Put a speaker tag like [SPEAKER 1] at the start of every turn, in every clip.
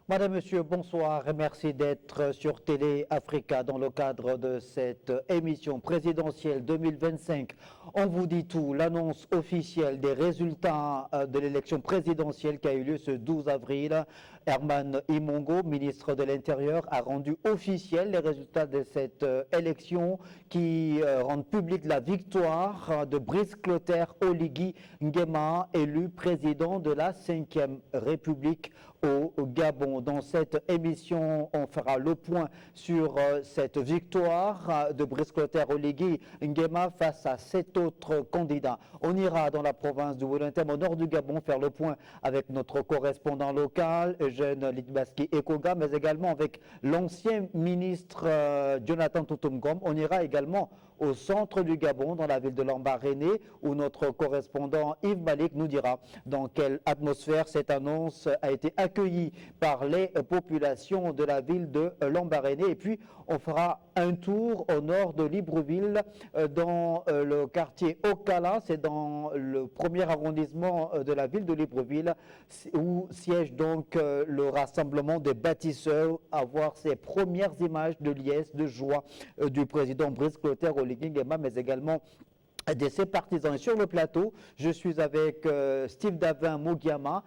[SPEAKER 1] Madame, Monsieur, bonsoir et merci d'être sur Télé Africa dans le cadre de cette émission présidentielle 2025. On vous dit tout, l'annonce officielle des résultats de l'élection présidentielle qui a eu lieu ce 12 avril. Herman Imongo, ministre de l'Intérieur, a rendu officiel les résultats de cette élection qui rendent publique la victoire de Brice Clotaire Oligui Nguema, élu président de la 5e République au Gabon. Dans cette émission, on fera le point sur cette victoire de Brice Clotaire Oligui Nguema face à 7 autres candidats. On ira dans la province du Wellington, au nord du Gabon, faire le point avec notre correspondant local, Eugène Litbaski Ekoga, mais également avec l'ancien ministre Jonathan Toutoumgom. On ira également au centre du Gabon, dans la ville de Lambaréné, où notre correspondant Yves Malik nous dira dans quelle atmosphère cette annonce a été accueillie par les populations de la ville de Lambaréné. Et puis, on fera un tour au nord de Libreville, dans le quartier Okala. C'est dans le premier arrondissement de la ville de Libreville, où siège donc le rassemblement des bâtisseurs, à voir ces premières images de liesse, de joie du président Brice Clotaire Oligui Nguema, mais également de ses partisans. Et sur le plateau, je suis avec Steve Davin Mogiama,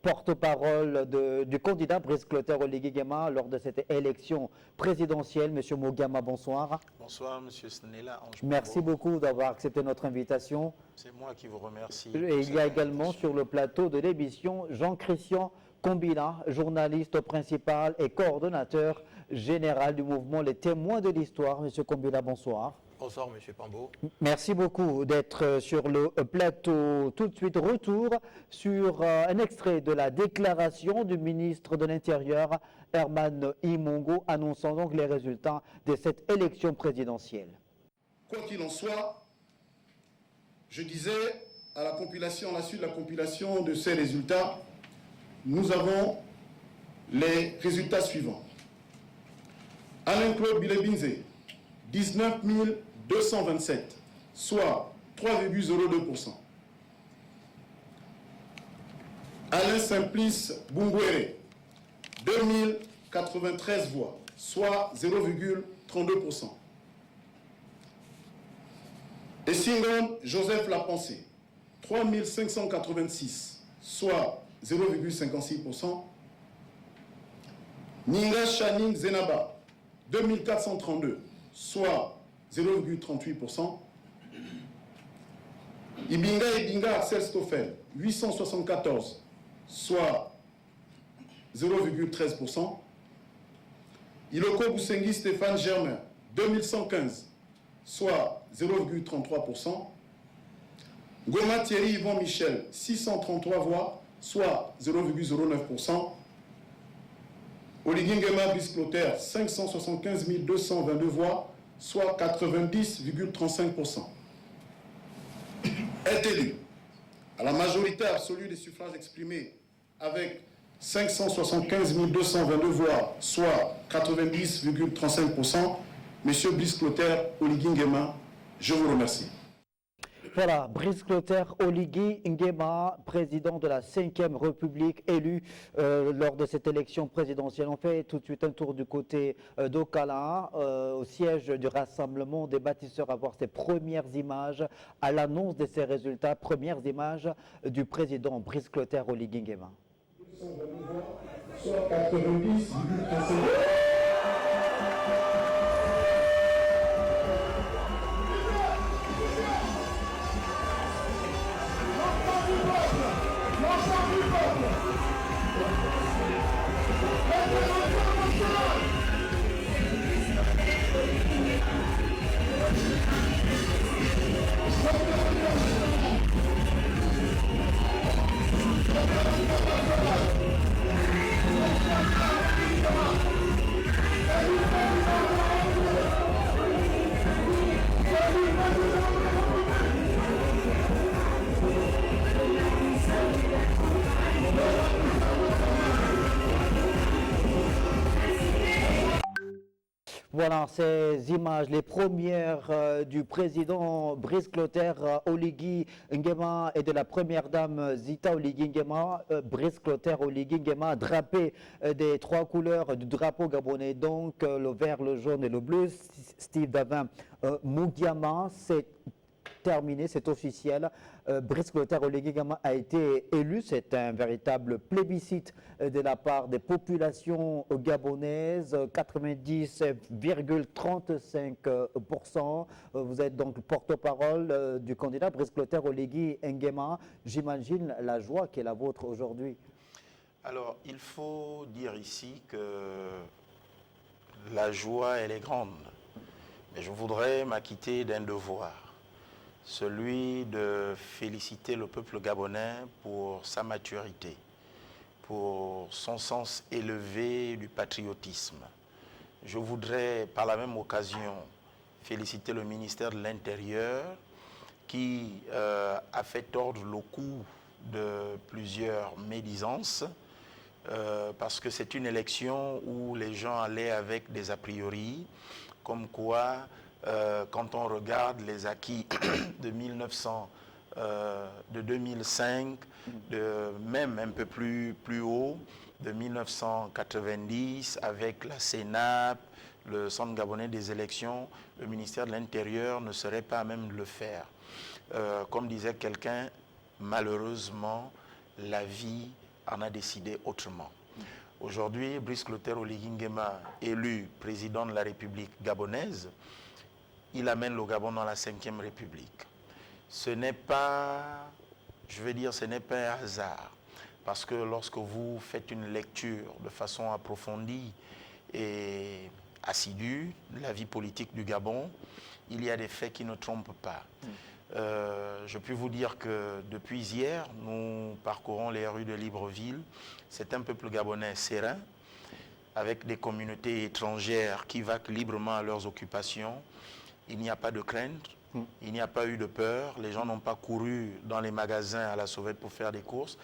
[SPEAKER 1] porte-parole du candidat Brice Clotaire Oligui Nguema lors de cette élection présidentielle. Monsieur Mogiama, bonsoir.
[SPEAKER 2] Bonsoir, Monsieur Snella.
[SPEAKER 1] Merci beaucoup d'avoir accepté notre invitation.
[SPEAKER 2] C'est moi qui vous remercie.
[SPEAKER 1] Et il y a également sur le plateau de l'émission Jean-Christian Kombila, journaliste principal et coordonnateur général du mouvement Les Témoins de l'Histoire. Monsieur Kombila, bonsoir.
[SPEAKER 3] Bonsoir, Monsieur Pambo.
[SPEAKER 1] Merci beaucoup d'être sur le plateau. Tout de suite, retour sur un extrait de la déclaration du ministre de l'Intérieur, Herman Imongo, annonçant donc les résultats de cette élection présidentielle.
[SPEAKER 4] Quoi qu'il en soit, je disais à la suite de la compilation de ces résultats, nous avons les résultats suivants. Alain-Claude Bilebinze, 19 227, soit 3,02%. Alain Simplice Bungwere, 2093 voix, soit 0,32%. Et Singon Joseph Lapensée, 3586, soit 0,56%. Ninga Chaning Zenaba, 2432, soit 0,38%. Ibinga Axel Stoffel, 874, soit 0,13%. Iloko Boussengi Stéphane Germain, 2115, soit 0,33%. Goma Thierry Yvon Michel, 633 voix, soit 0,09%. Oligui Nguema Brice Clotaire, 575 222 voix, soit 90,35%. Est élu à la majorité absolue des suffrages exprimés avec 575 222 voix, soit 90,35%. Monsieur Brice Clotaire Oligui Nguema, je vous remercie.
[SPEAKER 1] Voilà, Brice Clotaire Oligui Nguema, président de la 5e République, élu lors de cette élection présidentielle. On fait tout de suite un tour du côté d'Okala, au siège du rassemblement des bâtisseurs, à voir ces premières images à l'annonce de ces résultats, premières images du président Brice Clotaire Oligui Nguema.
[SPEAKER 4] Soit 90,35%.
[SPEAKER 1] Voilà ces images, les premières du président Brice Clotaire Oligui Nguema et de la première dame Zita Oligui Nguema. Brice Clotaire Oligui Nguema drapé des trois couleurs du drapeau gabonais, donc le vert, le jaune et le bleu. Steve Davin Mugiama, c'est terminé, c'est officiel. Brice Clotaire Oligui Nguema a été élu. C'est un véritable plébiscite de la part des populations gabonaises, 90,35%. Vous êtes donc porte-parole du candidat Brice Clotaire Oligui Nguema. J'imagine la joie qui est la vôtre aujourd'hui.
[SPEAKER 2] Alors, il faut dire ici que la joie, elle est grande. Mais je voudrais m'acquitter d'un devoir, celui de féliciter le peuple gabonais pour sa maturité, pour son sens élevé du patriotisme. Je voudrais par la même occasion féliciter le ministère de l'Intérieur qui a fait tordre le cou de plusieurs médisances parce que c'est une élection où les gens allaient avec des a priori, comme quoi quand on regarde les acquis de 2005, même un peu plus haut, de 1990, avec la CENAP, le Centre gabonais des élections, le ministère de l'Intérieur ne serait pas à même de le faire. Comme disait quelqu'un, malheureusement, la vie en a décidé autrement. Aujourd'hui, Brice Clotaire Oligui Nguema, élu président de la République gabonaise, il amène le Gabon dans la 5e République. Ce n'est pas, je veux dire, ce n'est pas un hasard. Parce que lorsque vous faites une lecture de façon approfondie et assidue de la vie politique du Gabon, il y a des faits qui ne trompent pas. Je puis vous dire que depuis hier, nous parcourons les rues de Libreville. C'est un peuple gabonais serein, avec des communautés étrangères qui vaquent librement à leurs occupations. Il n'y a pas de crainte, il n'y a pas eu de peur, les gens n'ont pas couru dans les magasins à la sauvette pour faire des courses.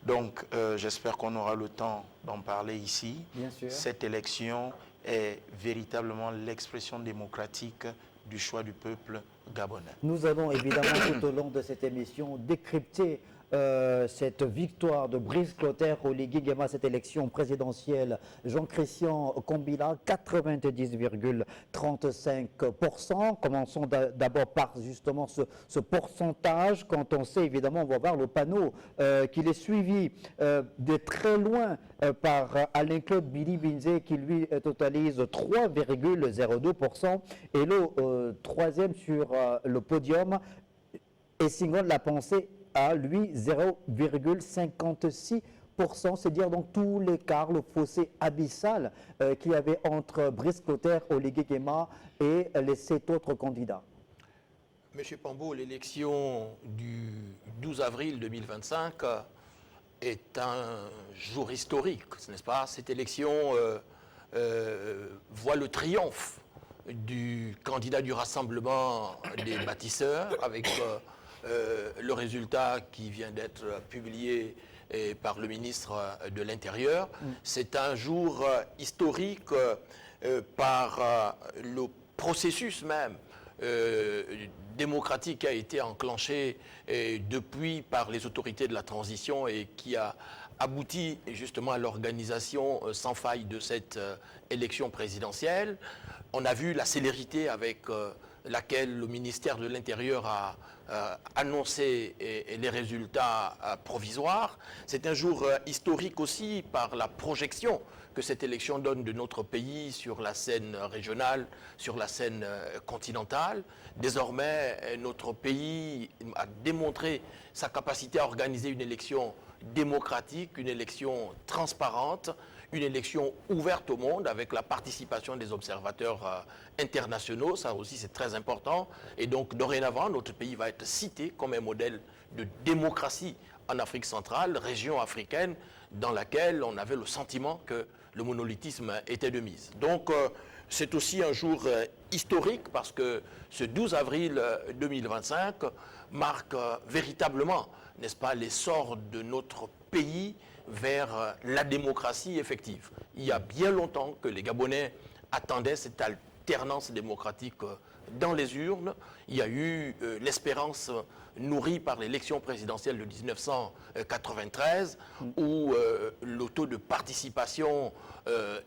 [SPEAKER 2] Donc j'espère qu'on aura le temps d'en parler ici.
[SPEAKER 1] Bien sûr.
[SPEAKER 2] Cette élection est véritablement l'expression démocratique du choix du peuple gabonais.
[SPEAKER 1] Nous allons évidemment tout au long de cette émission décrypter cette victoire de Brice Clotaire Oligui Nguema, cette élection présidentielle. Jean-Christian Kombila, 90,35%. Commençons d'abord par justement ce pourcentage. Quand on sait, évidemment, on va voir le panneau qu'il est suivi de très loin par Alain-Claude Billy Binzé qui lui totalise 3,02%. Et le troisième sur le podium, Essingon La Pensée, à lui 0,56%, c'est dire donc tout l'écart, le fossé abyssal qu'il y avait entre Brice Clotaire Oligui Nguema et les 7 autres candidats.
[SPEAKER 3] Monsieur Pambo, l'élection du 12 avril 2025 est un jour historique, n'est-ce pas? Cette élection voit le triomphe du candidat du Rassemblement des bâtisseurs avec le résultat qui vient d'être publié par le ministre de l'Intérieur. C'est un jour historique par le processus même démocratique qui a été enclenché depuis par les autorités de la transition et qui a abouti justement à l'organisation sans faille de cette élection présidentielle. On a vu la célérité avec laquelle le ministère de l'Intérieur a annoncé les résultats provisoires. C'est un jour historique aussi par la projection que cette élection donne de notre pays sur la scène régionale, sur la scène continentale. Désormais, notre pays a démontré sa capacité à organiser une élection démocratique, une élection transparente, une élection ouverte au monde avec la participation des observateurs internationaux. Ça aussi, c'est très important. Et donc, dorénavant, notre pays va être cité comme un modèle de démocratie en Afrique centrale, région africaine, dans laquelle on avait le sentiment que le monolithisme était de mise. Donc, c'est aussi un jour historique parce que ce 12 avril 2025 marque véritablement, n'est-ce pas, l'essor de notre pays vers la démocratie effective. Il y a bien longtemps que les Gabonais attendaient cette l'alternance démocratique dans les urnes. Il y a eu l'espérance nourrie par l'élection présidentielle de 1993, où le taux de participation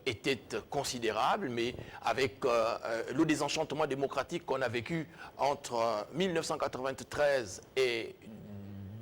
[SPEAKER 3] était considérable, mais avec le désenchantement démocratique qu'on a vécu entre 1993 et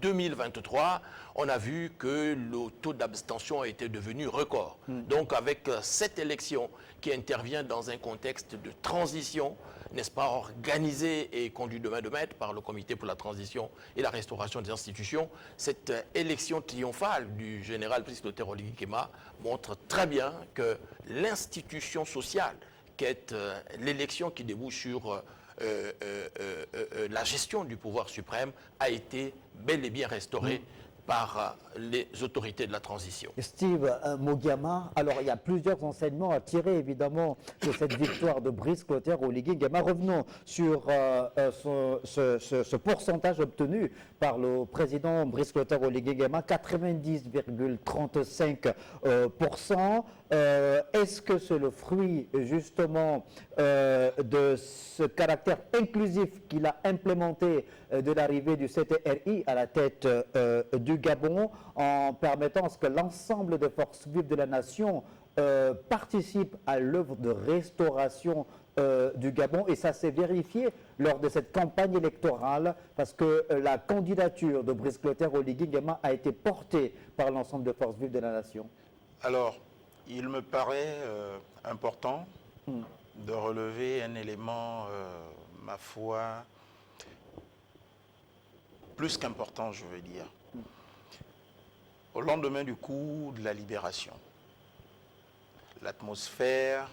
[SPEAKER 3] 2023, on a vu que le taux d'abstention était devenu record. Donc avec cette élection qui intervient dans un contexte de transition, n'est-ce pas, organisée et conduite de main de maître par le Comité pour la transition et la restauration des institutions, cette élection triomphale du général Brice Clotaire Oligui Nguema montre très bien que l'institution sociale, qui est l'élection qui débouche sur la gestion du pouvoir suprême, a été bel et bien restaurée par les autorités de la transition.
[SPEAKER 1] Steve Mugiama, alors il y a plusieurs enseignements à tirer évidemment de cette victoire de Brice Clotaire Oligui Nguema. Revenons sur ce pourcentage obtenu par le président Brice Clotaire Oligui Nguema, 90,35%. Est-ce que c'est le fruit justement de ce caractère inclusif qu'il a implémenté de l'arrivée du CTRI à la tête du Gabon, en permettant à ce que l'ensemble des forces vives de la nation participent à l'œuvre de restauration du Gabon, et ça s'est vérifié lors de cette campagne électorale parce que la candidature de Brice Clotaire Oligui Nguema a été portée par l'ensemble des forces vives de la nation.
[SPEAKER 2] Alors, il me paraît important de relever un élément, ma foi, plus qu'important, je veux dire. Au lendemain du coup de la libération, l'atmosphère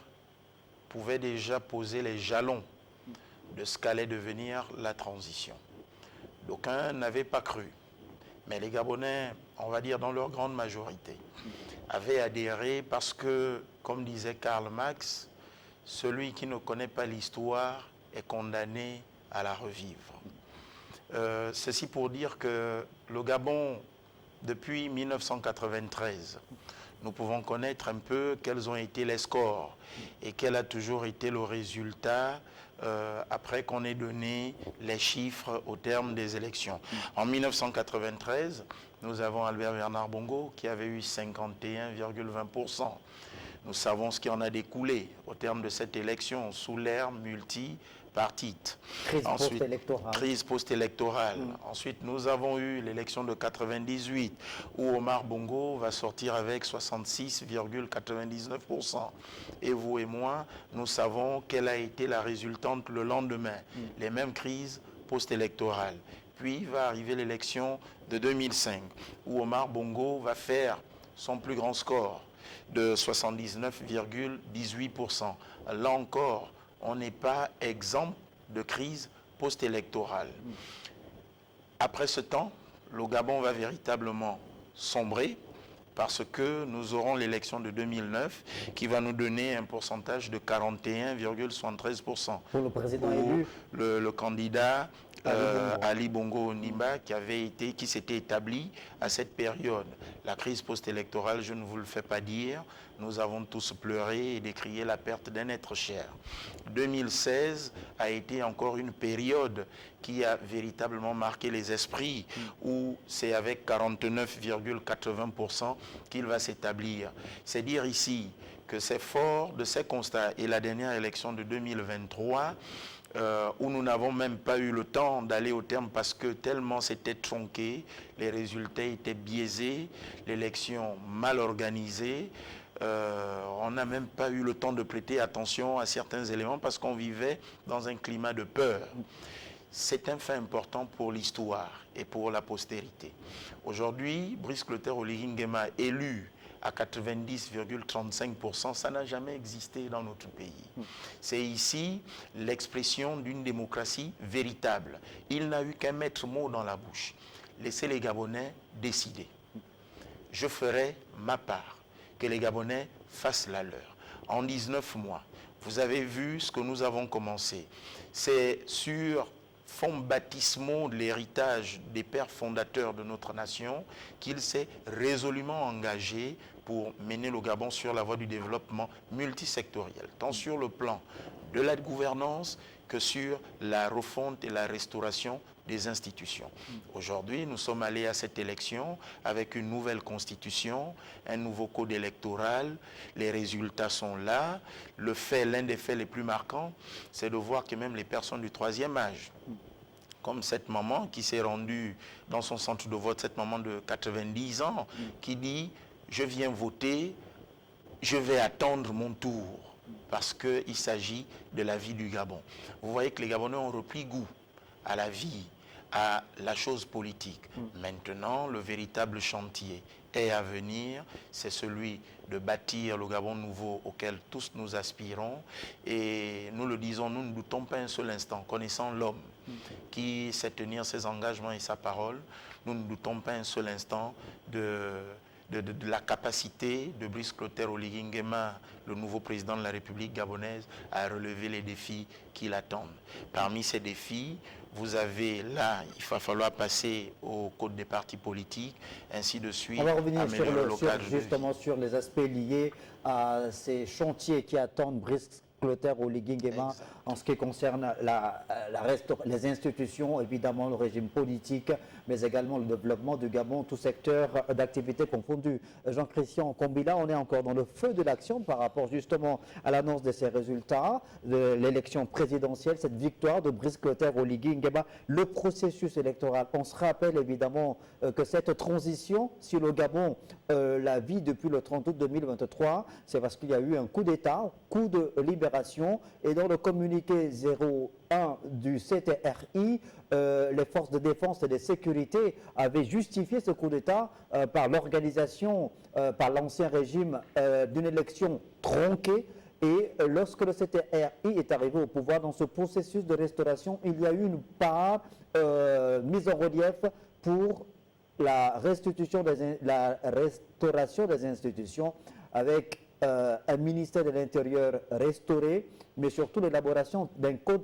[SPEAKER 2] pouvait déjà poser les jalons de ce qu'allait devenir la transition. D'aucuns n'avaient pas cru, mais les Gabonais, on va dire dans leur grande majorité, avaient adhéré parce que, comme disait Karl Marx, celui qui ne connaît pas l'histoire est condamné à la revivre. Ceci pour dire que le Gabon, depuis 1993, nous pouvons connaître un peu quels ont été les scores et quel a toujours été le résultat après qu'on ait donné les chiffres au terme des élections. En 1993, nous avons Albert Bernard Bongo qui avait eu 51,20%. Nous savons ce qui en a découlé au terme de cette élection sous l'ère multipartite.
[SPEAKER 1] Crise post-électorale.
[SPEAKER 2] Crise post-électorale. Ensuite, nous avons eu l'élection de 98 où Omar Bongo va sortir avec 66,99%. Et vous et moi, nous savons quelle a été la résultante le lendemain. Les mêmes crises post-électorales. Puis va arriver l'élection de 2005 où Omar Bongo va faire son plus grand score de 79,18%. Là encore, on n'est pas exempt de crise post-électorale. Après ce temps, le Gabon va véritablement sombrer parce que nous aurons l'élection de 2009 qui va nous donner un pourcentage de 41,73%.
[SPEAKER 1] Pour le président élu,
[SPEAKER 2] le candidat Ali Bongo Ondimba qui s'était établi à cette période. La crise post-électorale, je ne vous le fais pas dire, nous avons tous pleuré et décrié la perte d'un être cher. 2016 a été encore une période qui a véritablement marqué les esprits, où c'est avec 49,80% qu'il va s'établir. C'est dire ici que c'est fort de ces constats. Et la dernière élection de 2023, où nous n'avons même pas eu le temps d'aller au terme parce que tellement c'était tronqué, les résultats étaient biaisés, l'élection mal organisée, on n'a même pas eu le temps de prêter attention à certains éléments parce qu'on vivait dans un climat de peur. C'est un fait important pour l'histoire et pour la postérité. Aujourd'hui, Brice Clotaire Oligui Nguema élu à 90,35%, ça n'a jamais existé dans notre pays. C'est ici l'expression d'une démocratie véritable. Il n'a eu qu'un maître mot dans la bouche. Laissez les Gabonais décider. Je ferai ma part, que les Gabonais fassent la leur. En 19 mois, vous avez vu ce que nous avons commencé. C'est sur fonds baptismaux de l'héritage des pères fondateurs de notre nation, qu'il s'est résolument engagé pour mener le Gabon sur la voie du développement multisectoriel, tant sur le plan de la gouvernance que sur la refonte et la restauration des institutions. Aujourd'hui, nous sommes allés à cette élection avec une nouvelle constitution, un nouveau code électoral, les résultats sont là. L'un des faits les plus marquants, c'est de voir que même les personnes du troisième âge, comme cette maman qui s'est rendue dans son centre de vote, cette maman de 90 ans, qui dit « Je viens voter, je vais attendre mon tour » parce qu'il s'agit de la vie du Gabon. Vous voyez que les Gabonais ont repris goût à la vie, à la chose politique. Maintenant, le véritable chantier est à venir, c'est celui de bâtir le Gabon nouveau auquel tous nous aspirons. Et nous le disons, nous ne doutons pas un seul instant, connaissant l'homme qui sait tenir ses engagements et sa parole, nous ne doutons pas un seul instant de la capacité de Brice Clotaire Oligui Nguema, le nouveau président de la République gabonaise, à relever les défis qui l'attendent. Parmi ces défis, vous avez là, il va falloir passer au code des partis politiques, ainsi de suite.
[SPEAKER 1] On va revenir justement sur les aspects liés à ces chantiers qui attendent Brice Clotaire Oligui Nguema en ce qui concerne les institutions, évidemment le régime politique, mais également le développement du Gabon, tout secteur d'activité confondu. Jean-Christian Kombila, on est encore dans le feu de l'action par rapport justement à l'annonce de ces résultats de l'élection présidentielle, cette victoire de Brice Clotaire Oligui Nguema, le processus électoral. On se rappelle évidemment que cette transition, si le Gabon la vit depuis le 30 août 2023, c'est parce qu'il y a eu un coup d'État, coup de libération, et dans le communiqué 01 du CTRI, les forces de défense et de sécurité avaient justifié ce coup d'État par l'organisation par l'ancien régime d'une élection tronquée. Et lorsque le CTRI est arrivé au pouvoir, dans ce processus de restauration, il y a eu une part mise en relief pour la restauration des institutions avec un ministère de l'Intérieur restauré, mais surtout l'élaboration d'un code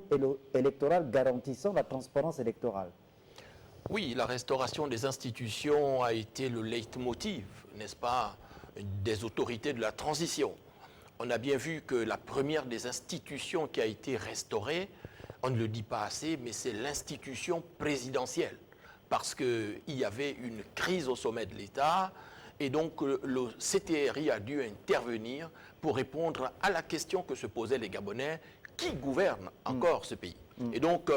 [SPEAKER 1] électoral garantissant la transparence électorale.
[SPEAKER 3] Oui, la restauration des institutions a été le leitmotiv, n'est-ce pas, des autorités de la transition. On a bien vu que la première des institutions qui a été restaurée, on ne le dit pas assez, mais c'est l'institution présidentielle, parce qu'il y avait une crise au sommet de l'État, et donc le CTRI a dû intervenir pour répondre à la question que se posaient les Gabonais, qui gouverne encore ce pays? Et donc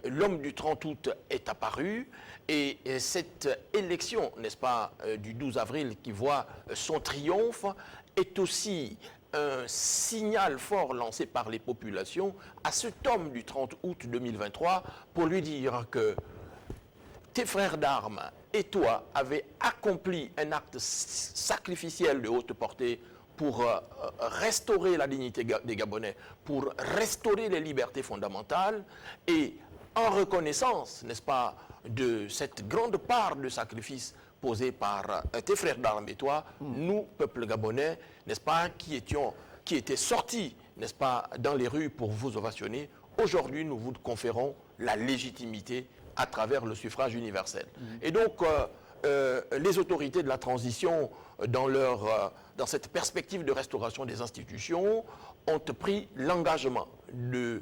[SPEAKER 3] l'homme du 30 août est apparu, et cette élection, n'est-ce pas, du 12 avril qui voit son triomphe, est aussi un signal fort lancé par les populations à cet homme du 30 août 2023 pour lui dire que tes frères d'armes et toi avez accompli un acte sacrificiel de haute portée pour restaurer la dignité des Gabonais, pour restaurer les libertés fondamentales, et en reconnaissance, n'est-ce pas, de cette grande part de sacrifice posée par tes frères d'armes et toi, nous, peuple gabonais, n'est-ce pas, qui étaient sortis, n'est-ce pas, dans les rues pour vous ovationner, aujourd'hui nous vous conférons la légitimité à travers le suffrage universel. Et donc, les autorités de la transition, dans cette perspective de restauration des institutions, ont pris l'engagement de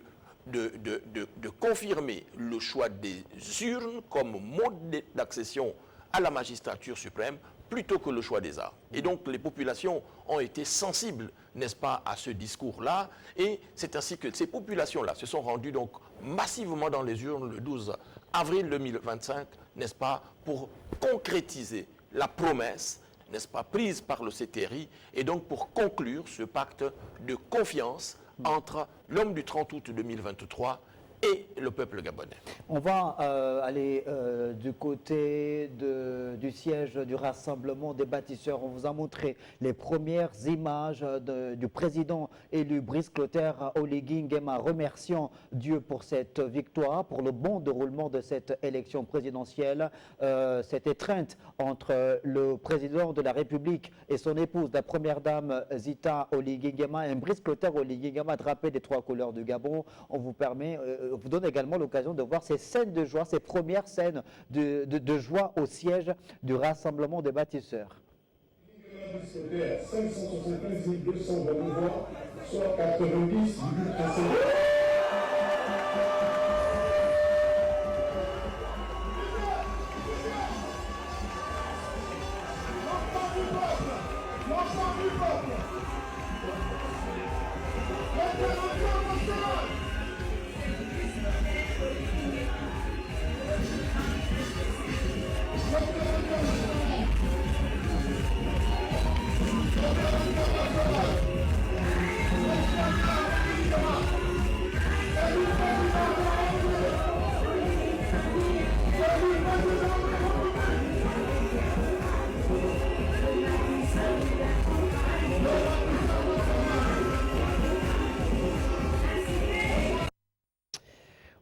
[SPEAKER 3] confirmer le choix des urnes comme mode d'accession à la magistrature suprême plutôt que le choix des armes. Et donc les populations ont été sensibles, n'est-ce pas, à ce discours-là, et c'est ainsi que ces populations-là se sont rendues donc massivement dans les urnes le 12 avril 2025, n'est-ce pas, pour concrétiser la promesse, n'est-ce pas, prise par le CTRI, et donc pour conclure ce pacte de confiance entre l'homme du 30 août 2023 et le peuple gabonais.
[SPEAKER 1] On va aller du côté du siège du Rassemblement des bâtisseurs. On vous a montré les premières images du président élu Brice Clotaire Oligui Nguema, remerciant Dieu pour cette victoire, pour le bon déroulement de cette élection présidentielle. Cette étreinte entre le président de la République et son épouse, la première dame Zita Oligui Nguema, et Brice Clotaire Oligui Nguema, drapé des trois couleurs du Gabon. On vous permet vous donne également l'occasion de voir ces scènes de joie, ces premières scènes de joie au siège du Rassemblement des bâtisseurs.
[SPEAKER 4] 575 222 voix, soit 90,35%.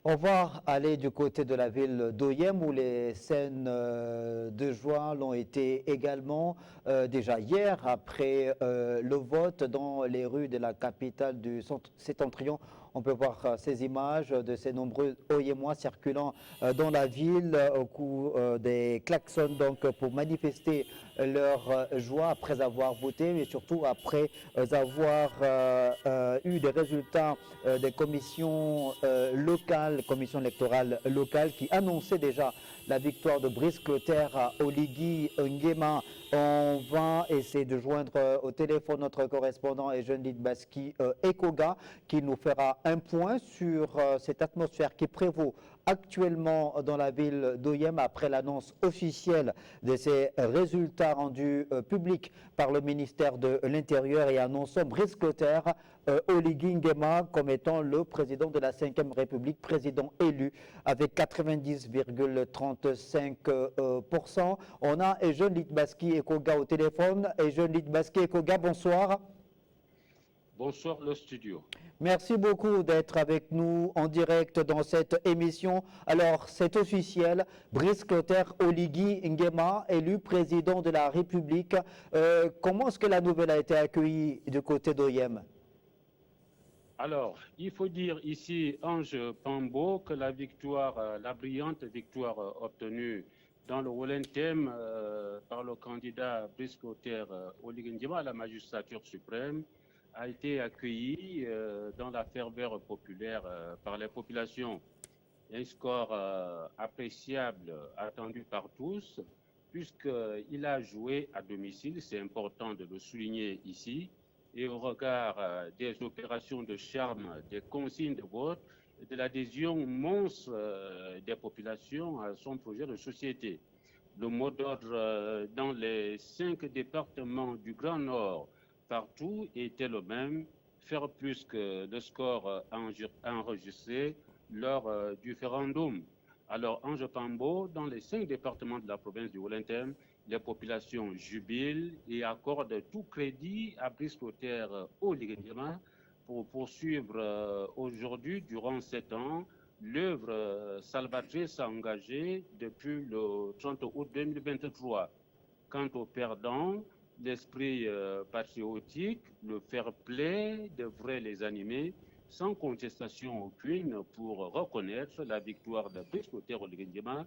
[SPEAKER 1] On va aller du côté de la ville d'Oyem où les scènes de joie l'ont été également déjà hier après le vote dans les rues de la capitale du septentrion. On peut voir ces images de ces nombreux Oyemois circulant dans la ville au coup des klaxons donc pour manifester leur joie après avoir voté, mais surtout après avoir eu des résultats des commissions locales, commission électorale locale qui annonçait déjà la victoire de Brice Clotaire à Oligui Nguema. On va essayer de joindre au téléphone notre correspondant et jeune Baski Ekoga qui nous fera un point sur cette atmosphère qui prévaut actuellement dans la ville d'Oyem après l'annonce officielle de ces résultats rendus publics par le ministère de l'Intérieur et annonçant Brice Clotaire Oligui Nguema comme étant le président de la 5e République, président élu avec 90,35%. On a Ejeune Litbaski Ekoga au téléphone. Ejeune Litbaski Ekoga, bonsoir.
[SPEAKER 5] Bonsoir le studio.
[SPEAKER 1] Merci beaucoup d'être avec nous en direct dans cette émission. Alors, c'est officiel, Brice Clotaire Oligui Nguema, élu président de la République. Comment est-ce que la nouvelle a été accueillie du côté d'Oyem?
[SPEAKER 5] Alors, il faut dire ici, Ange Pambo, que la victoire, la brillante victoire obtenue dans le Wolentem par le candidat Brice Clotaire Oligui Nguema à la magistrature suprême a été accueillie dans la ferveur populaire par les populations. Un score appréciable, attendu par tous, puisqu'il a joué à domicile, c'est important de le souligner ici, et au regard des opérations de charme, des consignes de vote, et de l'adhésion monstre des populations à son projet de société. Le mot d'ordre dans les 5 départements du Grand Nord, partout, était le même, faire plus que le score enregistré lors du référendum. Alors, Ange Pambo, dans les 5 départements de la province du Wolentem, les populations jubilent et accordent tout crédit à Brice Clotaire Oligui Nguema pour poursuivre aujourd'hui, durant 7 ans, l'œuvre salvatrice engagée depuis le 30 août 2023. Quant aux perdants, l'esprit patriotique, le fair play devrait les animer sans contestation aucune pour reconnaître la victoire de Brice Clotaire Oligui Nguema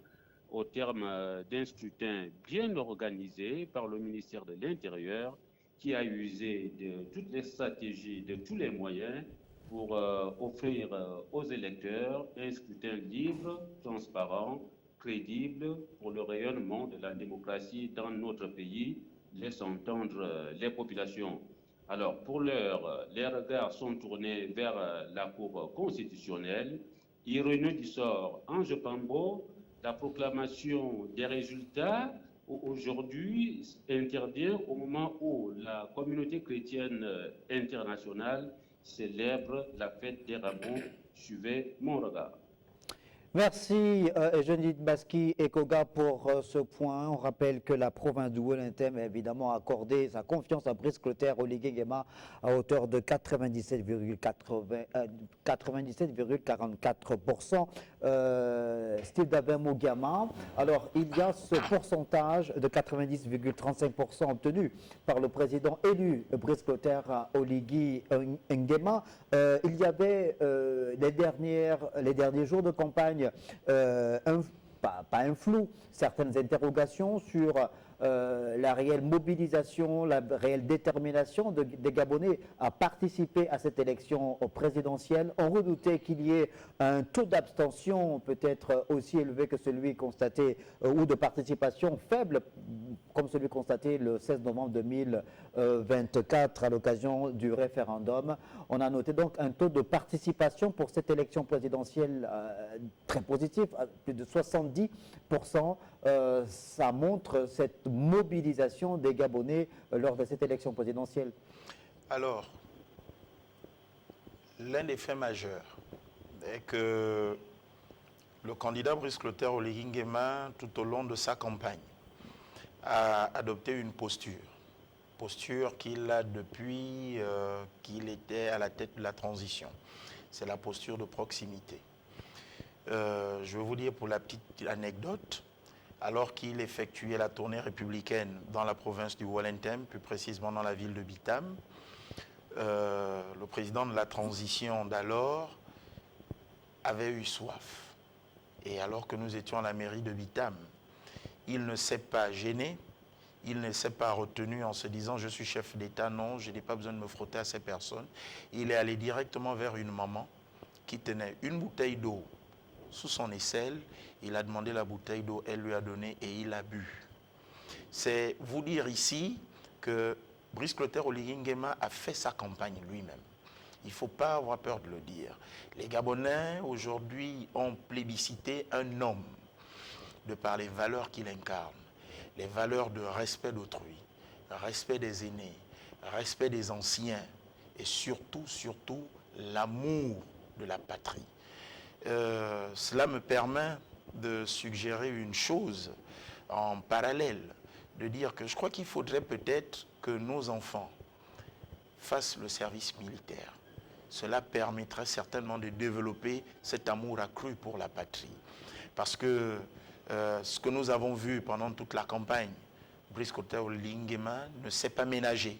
[SPEAKER 5] au terme d'un scrutin bien organisé par le ministère de l'Intérieur qui a usé de toutes les stratégies, de tous les moyens pour offrir aux électeurs un scrutin libre, transparent, crédible pour le rayonnement de la démocratie dans notre pays, laisse entendre les populations. Alors, pour l'heure, les regards sont tournés vers la Cour constitutionnelle. Ironie du sort, Ange Pambo, la proclamation des résultats aujourd'hui intervient au moment où la communauté chrétienne internationale célèbre la fête des rameaux. Suivez mon regard.
[SPEAKER 1] Merci Eugénie Baski et Koga pour ce point. On rappelle que la province du Wellington a évidemment accordé sa confiance à Brice Clotaire Oligui Nguema à hauteur de 97,44%. Steve Dabin-Mugama, alors il y a ce pourcentage de 90,35% obtenu par le président élu Brice Clotaire Oligui Nguema. Il y avait les derniers jours de campagne pas un flou, certaines interrogations sur la réelle mobilisation, la réelle détermination des Gabonais à participer à cette élection présidentielle. On redoutait qu'il y ait un taux d'abstention peut-être aussi élevé que celui constaté, ou de participation faible, comme celui constaté le 16 novembre 2024 à l'occasion du référendum. On a noté donc un taux de participation pour cette élection présidentielle très positif, à plus de 70%. Ça montre cette mobilisation des Gabonais lors de cette élection présidentielle.
[SPEAKER 2] Alors, l'un des faits majeurs est que le candidat Brice Clotaire Oligui Nguema, tout au long de sa campagne, a adopté une posture qu'il a depuis qu'il était à la tête de la transition. C'est la posture de proximité. Je vais vous dire pour la petite anecdote, alors qu'il effectuait la tournée républicaine dans la province du Wellington, plus précisément dans la ville de Bitam, le président de la transition d'alors avait eu soif. Et alors que nous étions à la mairie de Bitam, il ne s'est pas gêné, il ne s'est pas retenu en se disant « je suis chef d'État », non, je n'ai pas besoin de me frotter à ces personnes. Il est allé directement vers une maman qui tenait une bouteille d'eau sous son aisselle. Il a demandé la bouteille d'eau, elle lui a donné et il a bu. C'est vous dire ici que Brice Clotaire Oligui Nguema a fait sa campagne lui-même. Il ne faut pas avoir peur de le dire. Les Gabonais aujourd'hui ont plébiscité un homme de par les valeurs qu'il incarne, les valeurs de respect d'autrui, respect des aînés, respect des anciens et surtout l'amour de la patrie. Cela me permet de suggérer une chose en parallèle, de dire que je crois qu'il faudrait peut-être que nos enfants fassent le service militaire. Cela permettrait certainement de développer cet amour accru pour la patrie. Parce que ce que nous avons vu pendant toute la campagne, Brice Clotaire Oligui Nguema ne s'est pas ménagé.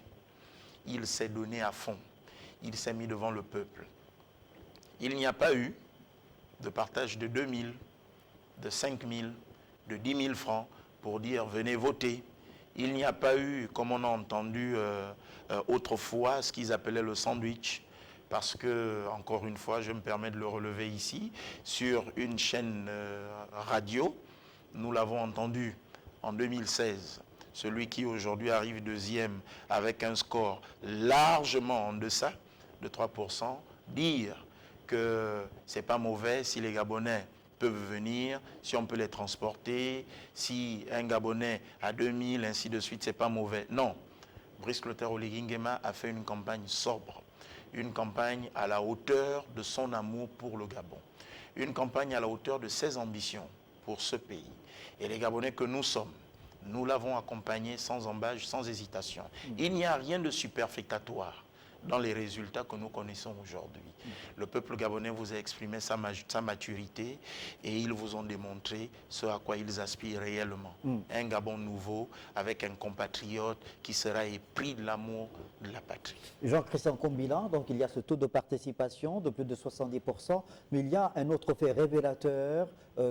[SPEAKER 2] Il s'est donné à fond. Il s'est mis devant le peuple. Il n'y a pas eu de partage de 2 000, de 5 000, de 10 000 francs pour dire venez voter. Il n'y a pas eu, comme on a entendu autrefois, ce qu'ils appelaient le sandwich, parce que, encore une fois, je me permets de le relever ici, sur une chaîne radio, nous l'avons entendu en 2016, celui qui aujourd'hui arrive deuxième avec un score largement en deçà de 3%, dire que c'est pas mauvais si les Gabonais peuvent venir, si on peut les transporter, si un Gabonais a 2000, ainsi de suite, c'est pas mauvais. Non, Brice Clotaire Oligui Nguema a fait une campagne sobre, une campagne à la hauteur de son amour pour le Gabon, une campagne à la hauteur de ses ambitions pour ce pays. Et les Gabonais que nous sommes, nous l'avons accompagné sans embâche, sans hésitation. Il n'y a rien de superfétatoire dans les résultats que nous connaissons aujourd'hui. Le peuple gabonais vous a exprimé sa maturité et ils vous ont démontré ce à quoi ils aspirent réellement. Un Gabon nouveau avec un compatriote qui sera épris de l'amour de la patrie.
[SPEAKER 1] Jean-Christian Combila, donc il y a ce taux de participation de plus de 70%, mais il y a un autre fait révélateur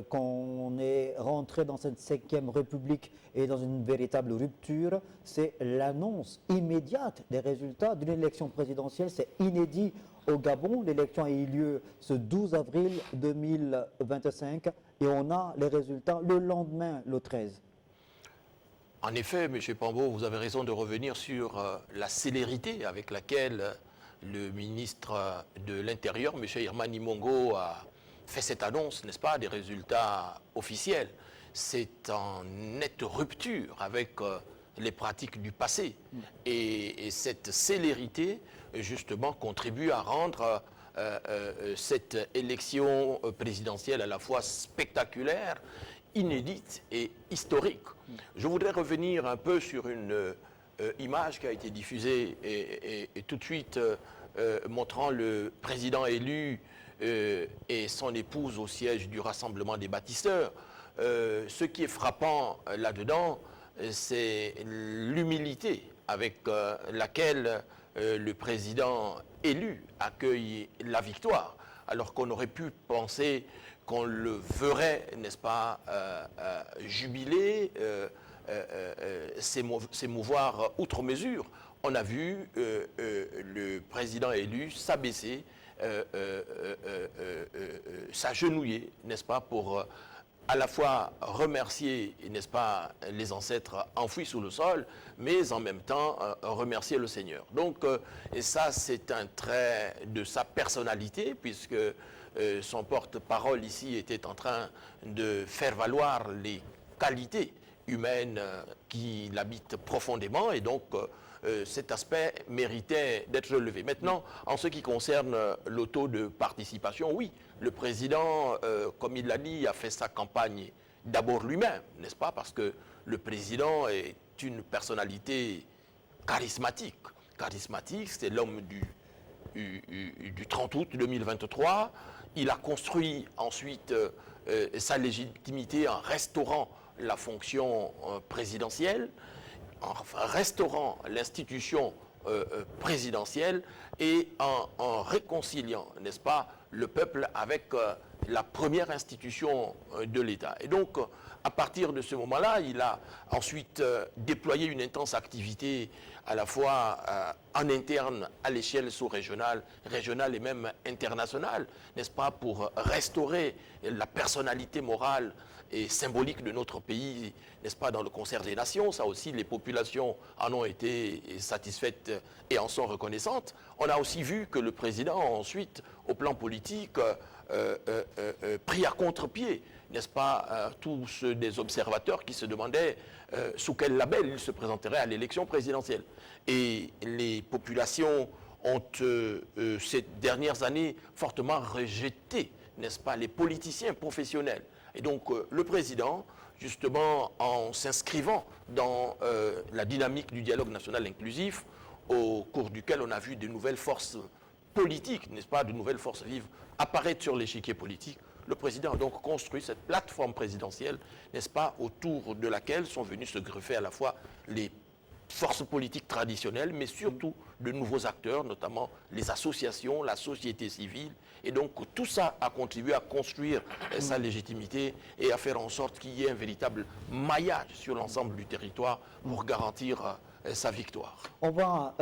[SPEAKER 1] qu'on est rentré dans cette 5e République et dans une véritable rupture, c'est l'annonce immédiate des résultats d'une élection présidentielle. C'est inédit au Gabon. L'élection a eu lieu ce 12 avril 2025 et on a les résultats le lendemain, le 13.
[SPEAKER 3] En effet, M. Pambo, vous avez raison de revenir sur la célérité avec laquelle le ministre de l'Intérieur, M. Irmani Mongo, a fait cette annonce, n'est-ce pas, des résultats officiels. C'est en nette rupture avec les pratiques du passé. Et cette célérité, justement, contribue à rendre cette élection présidentielle à la fois spectaculaire, inédite et historique. Je voudrais revenir un peu sur une image qui a été diffusée et tout de suite montrant le président élu et son épouse au siège du Rassemblement des bâtisseurs. Ce qui est frappant là-dedans, c'est l'humilité avec laquelle le président élu accueille la victoire, alors qu'on aurait pu penser qu'on le verrait, n'est-ce pas, jubiler, s'émouvoir outre mesure. On a vu le président élu s'abaisser, s'agenouiller, n'est-ce pas, pour à la fois remercier, n'est-ce pas, les ancêtres enfouis sous le sol, mais en même temps remercier le Seigneur. Donc, et ça, c'est un trait de sa personnalité, puisque son porte-parole ici était en train de faire valoir les qualités humaines qui l'habitent profondément, et donc cet aspect méritait d'être relevé. Maintenant, en ce qui concerne le taux de participation, oui, le président, comme il l'a dit, a fait sa campagne d'abord lui-même, n'est-ce pas? Parce que le président est une personnalité charismatique. Charismatique, c'est l'homme du 30 août 2023. Il a construit ensuite sa légitimité en restaurant la fonction présidentielle, en restaurant l'institution présidentielle et en réconciliant, n'est-ce pas, le peuple avec la première institution de l'État. Et donc, à partir de ce moment-là, il a ensuite déployé une intense activité à la fois en interne, à l'échelle sous-régionale, régionale et même internationale, n'est-ce pas, pour restaurer la personnalité morale et symbolique de notre pays, n'est-ce pas, dans le concert des nations. Ça aussi, les populations en ont été satisfaites et en sont reconnaissantes. On a aussi vu que le président, ensuite, au plan politique, pris à contre-pied, n'est-ce pas, tous des observateurs qui se demandaient sous quel label il se présenterait à l'élection présidentielle. Et les populations ont, ces dernières années, fortement rejeté, n'est-ce pas, les politiciens professionnels. Et donc, le président, justement, en s'inscrivant dans la dynamique du dialogue national inclusif, au cours duquel on a vu de nouvelles forces politiques, n'est-ce pas, de nouvelles forces vives apparaître sur l'échiquier politique, le président a donc construit cette plateforme présidentielle, n'est-ce pas, autour de laquelle sont venus se greffer à la fois les forces politiques traditionnelles, mais surtout de nouveaux acteurs, notamment les associations, la société civile. Et donc tout ça a contribué à construire sa légitimité et à faire en sorte qu'il y ait un véritable maillage sur l'ensemble du territoire pour garantir sa victoire.
[SPEAKER 1] On va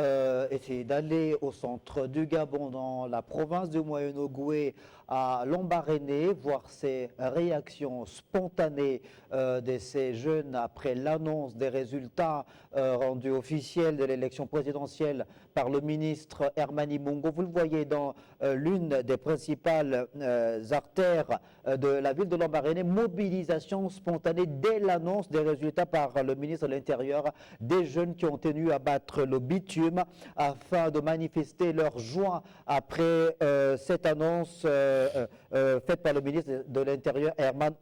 [SPEAKER 1] essayer d'aller au centre du Gabon, dans la province du Moyen-Ogooué, à Lambaréné, voir ces réactions spontanées de ces jeunes après l'annonce des résultats rendus officiels de l'élection présidentielle par le ministre Hermani Mungo. Vous le voyez dans l'une des principales artères de la ville de Lambaréné, mobilisation spontanée dès l'annonce des résultats par le ministre de l'Intérieur, des jeunes qui ont tenu à battre le bitume afin de manifester leur joie après cette annonce faite par le ministre de l'Intérieur Herman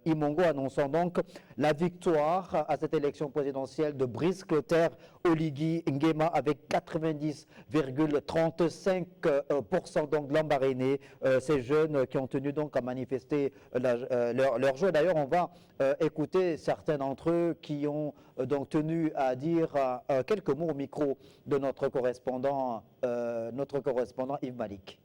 [SPEAKER 1] Imongo, annonçant donc la victoire à cette élection présidentielle de Brice Clotaire Oligui Nguema avec 90,35% donc de Lambaréné, ces jeunes qui ont tenu donc à manifester leur joie. D'ailleurs, on va écouter certains d'entre eux qui ont donc tenu à dire quelques mots au micro de notre correspondant Yves Malik.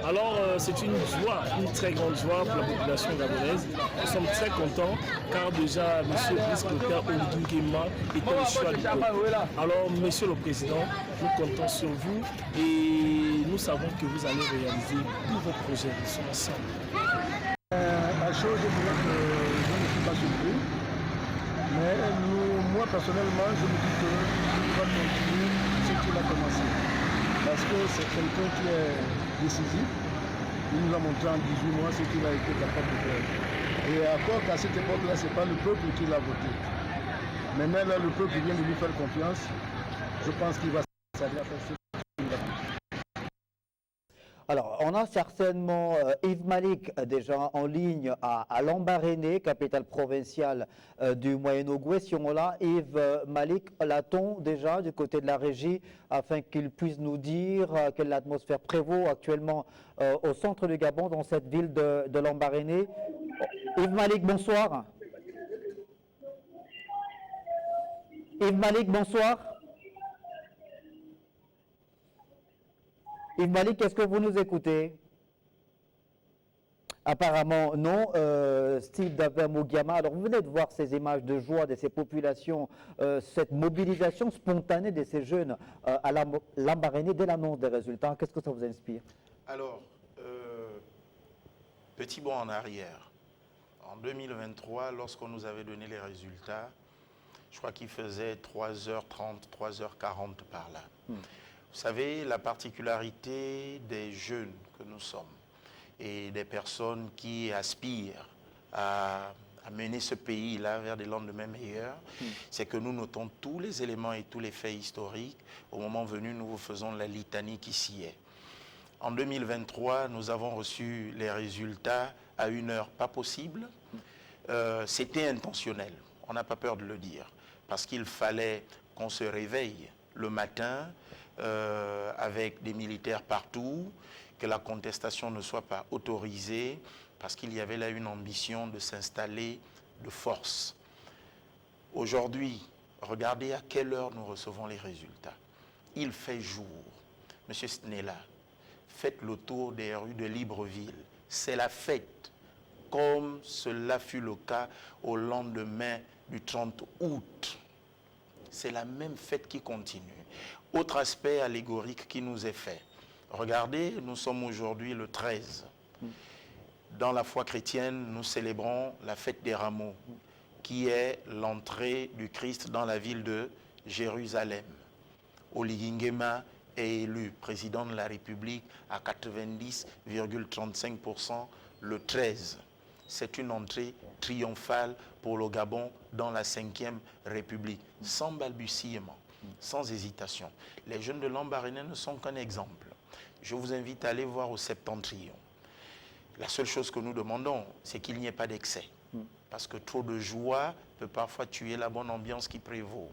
[SPEAKER 6] Alors c'est une joie, une très grande joie pour la population gabonaise. Nous sommes très contents car déjà M. Brice Clotaire Oligui Nguema était le choix du peuple. Alors Monsieur le Président, nous comptons sur vous et nous savons que vous allez réaliser tous vos projets. Nous sommes ensemble.
[SPEAKER 7] La chose est que je ne suis pas surpris, mais moi personnellement je me dis qu'il va continuer ce qu'il a commencé. Parce que c'est quelqu'un qui est décisif. Il nous a montré en 18 mois ce qu'il a été capable de faire. Et encore qu'à cette époque-là, ce n'est pas le peuple qui l'a voté. Maintenant, là, le peuple vient de lui faire confiance. Je pense qu'il va s'arrêter à faire ce
[SPEAKER 1] Alors, on a certainement Yves Malik déjà en ligne à Lambaréné, capitale provinciale du Moyen-Ogooué. Si on l'a, Yves Malik, l'a-t-on déjà du côté de la régie afin qu'il puisse nous dire quelle atmosphère prévaut actuellement au centre du Gabon, dans cette ville de Lambaréné. Yves Malik, bonsoir. Yves Malik, bonsoir. Yves Malik, est-ce que vous nous écoutez? Apparemment non. Steve Daver-Mugiama, alors vous venez de voir ces images de joie de ces populations, cette mobilisation spontanée de ces jeunes à Lambaréné dès l'annonce des résultats. Qu'est-ce que ça vous inspire?
[SPEAKER 2] Alors, petit bond en arrière. En 2023, lorsqu'on nous avait donné les résultats, je crois qu'il faisait 3h30, 3h40 par là. Vous savez, la particularité des jeunes que nous sommes et des personnes qui aspirent à mener ce pays-là vers des lendemains meilleurs, c'est que nous notons tous les éléments et tous les faits historiques. Au moment venu, nous vous faisons la litanie qui s'y est. En 2023, nous avons reçu les résultats à une heure pas possible. C'était intentionnel, on n'a pas peur de le dire, parce qu'il fallait qu'on se réveille le matin avec des militaires partout, que la contestation ne soit pas autorisée, parce qu'il y avait là une ambition de s'installer de force. Aujourd'hui, regardez à quelle heure nous recevons les résultats. Il fait jour. Monsieur Snella, faites le tour des rues de Libreville. C'est la fête, comme cela fut le cas au lendemain du 30 août. C'est la même fête qui continue. Autre aspect allégorique qui nous est fait. Regardez, nous sommes aujourd'hui le 13. Dans la foi chrétienne, nous célébrons la fête des rameaux, qui est l'entrée du Christ dans la ville de Jérusalem. Oligingema est élu président de la République à 90,35% le 13. C'est une entrée triomphale pour le Gabon dans la 5e République, sans balbutiement, sans hésitation. Les jeunes de Lambaréné ne sont qu'un exemple. Je vous invite à aller voir au Septentrion. La seule chose que nous demandons, c'est qu'il n'y ait pas d'excès. Parce que trop de joie peut parfois tuer la bonne ambiance qui prévaut.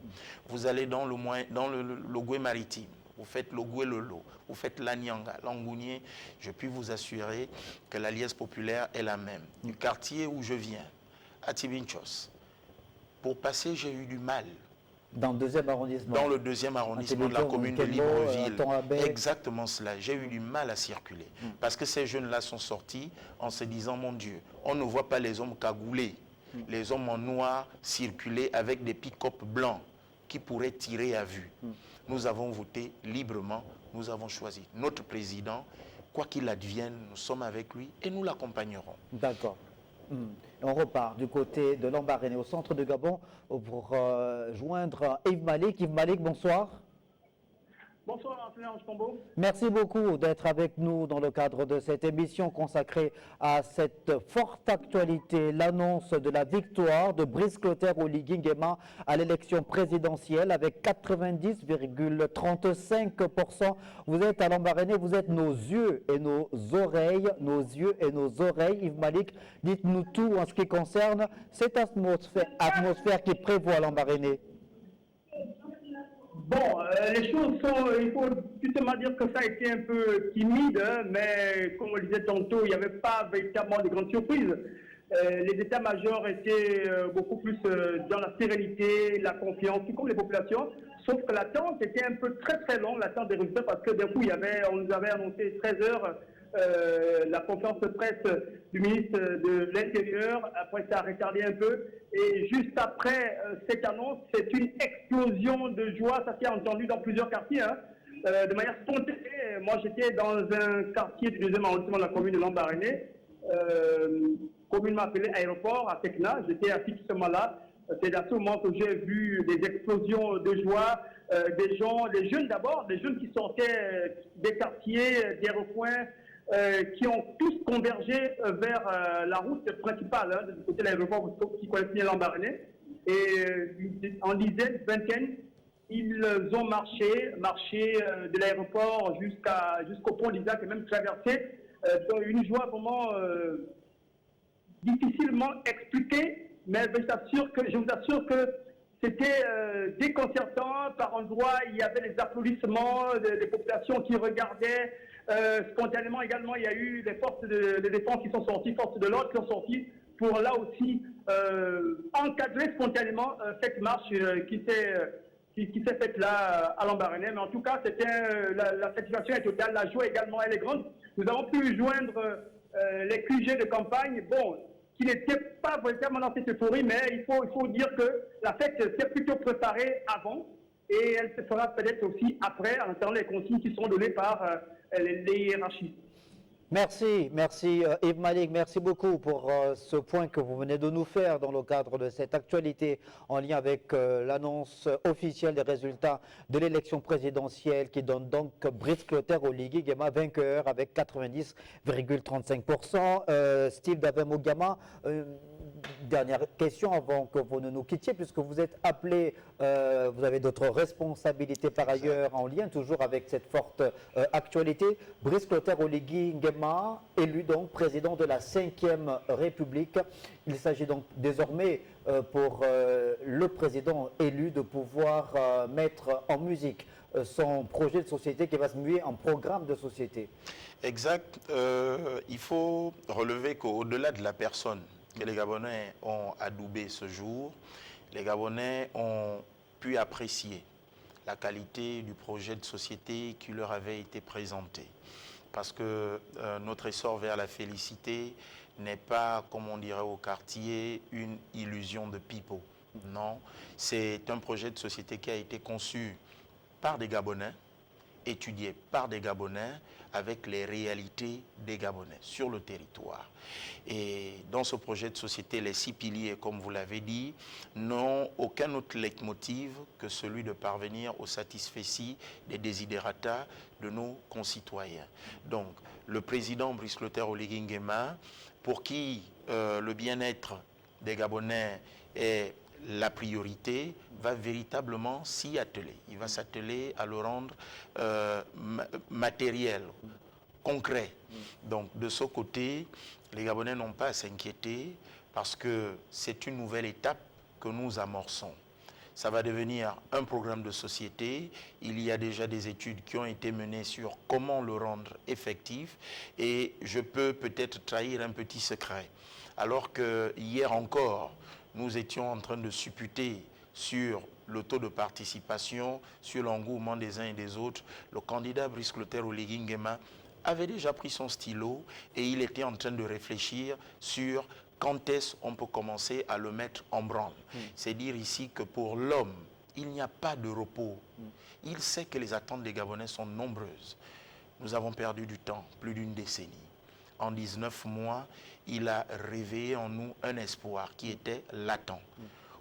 [SPEAKER 2] Vous allez dans l'Ogooué maritime, vous faites l'Ogooué Lolo, vous faites l'Anyanga, l'Angounié, je puis vous assurer que la liesse populaire est la même. Du quartier où je viens, à Tibinchos, pour passer, j'ai eu du mal.
[SPEAKER 1] Dans le 2e arrondissement.
[SPEAKER 2] Dans le 2e arrondissement de la commune de Libreville. Exactement cela. J'ai eu du mal à circuler. Parce que ces jeunes-là sont sortis en se disant, mon Dieu, on ne voit pas les hommes cagoulés, les hommes en noir circuler avec des pick-up blancs qui pourraient tirer à vue. Nous avons voté librement, nous avons choisi notre président. Quoi qu'il advienne, nous sommes avec lui et nous l'accompagnerons.
[SPEAKER 1] D'accord. On repart du côté de Lambaréné, au centre de Gabon, pour joindre Yves Malik. Yves Malik, bonsoir.
[SPEAKER 8] Bonsoir, Ange Combo.
[SPEAKER 1] Merci beaucoup d'être avec nous dans le cadre de cette émission consacrée à cette forte actualité, l'annonce de la victoire de Brice Clotaire Oligui Nguema à l'élection présidentielle avec 90,35%. Vous êtes à Lambaréné, vous êtes nos yeux et nos oreilles, Yves Malik, dites-nous tout en ce qui concerne cette atmosphère qui prévaut à Lambaréné.
[SPEAKER 8] Bon, les choses sont, il faut justement dire que ça a été un peu timide, hein, mais comme on le disait tantôt, il n'y avait pas véritablement de grandes surprises. Les états-majors étaient beaucoup plus dans la sérénité, la confiance, tout comme les populations, sauf que l'attente était un peu très longue, l'attente des résultats, parce que d'un coup, on nous avait annoncé 13 heures la conférence de presse du ministre de l'Intérieur. Après, ça a retardé un peu. Et juste après cette annonce, c'est une explosion de joie. Ça s'est entendu dans plusieurs quartiers, hein, de manière spontanée. Moi, j'étais dans un quartier du 2e arrondissement de la commune de Lambaréné, communément appelé Aéroport, à Tekna. J'étais assis justement là. C'est à ce moment que j'ai vu des explosions de joie, des gens, des jeunes d'abord, des jeunes qui sortaient des quartiers, des recoins, qui ont tous convergé vers la route principale, hein, du côté de l'aéroport, qui connaissent bien Lambaréné. Et en dizaines, vingtaine, ils ont marché de l'aéroport jusqu'au pont d'Isaac et même traversé. Une joie vraiment difficilement expliquée, mais je vous assure que c'était déconcertant. Par endroits, il y avait des applaudissements des populations qui regardaient. Spontanément également, il y a eu des forces de défense qui sont sorties, forces de l'ordre qui sont sorties pour là aussi encadrer spontanément cette marche qui s'est faite là à Lambaréné. Mais en tout cas, la satisfaction est totale, la joie également, elle est grande. Nous avons pu joindre les QG de campagne, bon, qui n'étaient pas véritablement dans cette euphorie, mais il faut dire que la fête s'est plutôt préparée avant et elle se fera peut-être aussi après, en attendant les consignes qui seront données par les hiérarchies.
[SPEAKER 1] Merci Yves Malik, merci beaucoup pour ce point que vous venez de nous faire dans le cadre de cette actualité en lien avec l'annonce officielle des résultats de l'élection présidentielle qui donne donc Brice Clotaire Oligui Nguema vainqueur avec 90,35%. Steve Davem-Ogama, dernière question avant que vous ne nous quittiez, puisque vous êtes appelé, vous avez d'autres responsabilités par ailleurs en lien toujours avec cette forte actualité. Brice Clotaire Oligui Nguema, élu donc président de la 5e République. Il s'agit donc désormais pour le président élu de pouvoir mettre en musique son projet de société qui va se muer en programme de société.
[SPEAKER 2] Exact. Il faut relever qu'au-delà de la personne que les Gabonais ont adoubé ce jour, les Gabonais ont pu apprécier la qualité du projet de société qui leur avait été présenté. Parce que notre essor vers la félicité n'est pas, comme on dirait au quartier, une illusion de pipeau. Non, c'est un projet de société qui a été conçu par des Gabonais, étudié par des Gabonais, avec les réalités des Gabonais sur le territoire. Et dans ce projet de société, les 6 piliers, comme vous l'avez dit, n'ont aucun autre leitmotiv que celui de parvenir au satisfecit des desiderata de nos concitoyens. Donc, le président Brice Clotaire Oligui Nguema, pour qui le bien-être des Gabonais est la priorité, va véritablement s'y atteler. Il va s'atteler à le rendre matériel, concret. Donc de ce côté, les Gabonais n'ont pas à s'inquiéter parce que c'est une nouvelle étape que nous amorçons. Ça va devenir un programme de société. Il y a déjà des études qui ont été menées sur comment le rendre effectif. Et je peux peut-être trahir un petit secret. Alors que hier encore, nous étions en train de supputer sur le taux de participation, sur l'engouement des uns et des autres, le candidat Brice Clotaire Oligui Nguema avait déjà pris son stylo et il était en train de réfléchir sur quand est-ce qu'on peut commencer à le mettre en branle. C'est dire ici que pour l'homme, il n'y a pas de repos. Il sait que les attentes des Gabonais sont nombreuses. Nous avons perdu du temps, plus d'une décennie. En 19 mois, il a réveillé en nous un espoir qui était latent.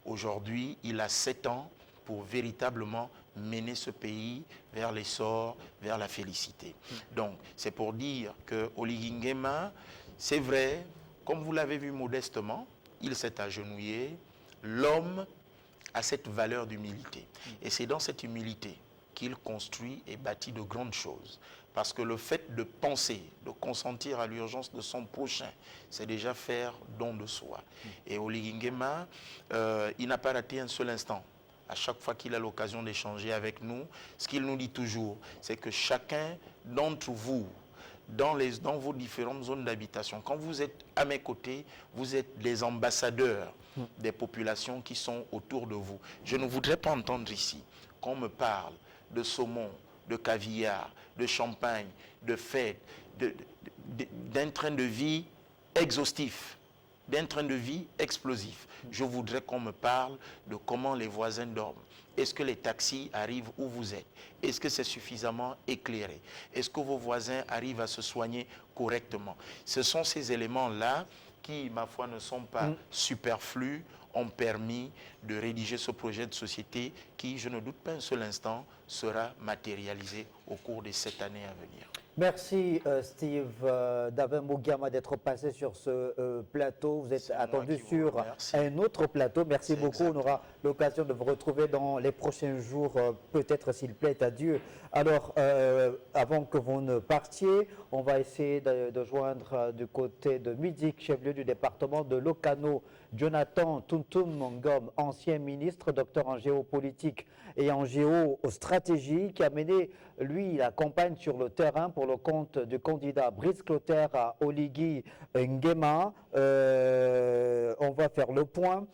[SPEAKER 2] Aujourd'hui, il a 7 ans pour véritablement mener ce pays vers l'essor, vers la félicité. Donc, c'est pour dire que Oligui Nguema, c'est vrai, comme vous l'avez vu modestement, il s'est agenouillé. L'homme a cette valeur d'humilité. Et c'est dans cette humilité qu'il construit et bâtit de grandes choses. Parce que le fait de penser, de consentir à l'urgence de son prochain, c'est déjà faire don de soi. Et Oligui Nguema, il n'a pas raté un seul instant. À chaque fois qu'il a l'occasion d'échanger avec nous, ce qu'il nous dit toujours, c'est que chacun d'entre vous, dans vos différentes zones d'habitation, quand vous êtes à mes côtés, vous êtes les ambassadeurs des populations qui sont autour de vous. Je ne voudrais pas entendre ici qu'on me parle de saumon, de caviar, de champagne, de fête, d'un train de vie exhaustif, d'un train de vie explosif. Je voudrais qu'on me parle de comment les voisins dorment. Est-ce que les taxis arrivent où vous êtes? Est-ce que c'est suffisamment éclairé? Est-ce que vos voisins arrivent à se soigner correctement? Ce sont ces éléments-là qui, ma foi, ne sont pas superflus, ont permis de rédiger ce projet de société qui, je ne doute pas un seul instant, sera matérialisé au cours de cette année à venir.
[SPEAKER 1] Merci Steve Davin Mugiama d'être passé sur ce plateau. Vous êtes attendu sur un autre plateau. Merci beaucoup. Exact. On aura l'occasion de vous retrouver dans les prochains jours, peut-être s'il plaît à Dieu. Alors, avant que vous ne partiez, on va essayer de joindre du côté de Midik, chef-lieu du département de Lokano, Jonathan Tuntum Ngom, ancien ministre, docteur en géopolitique et en géostratégie, qui a mené, lui, la campagne sur le terrain pour le compte du candidat Brice Clotaire à Oligui Nguema. On va faire le point.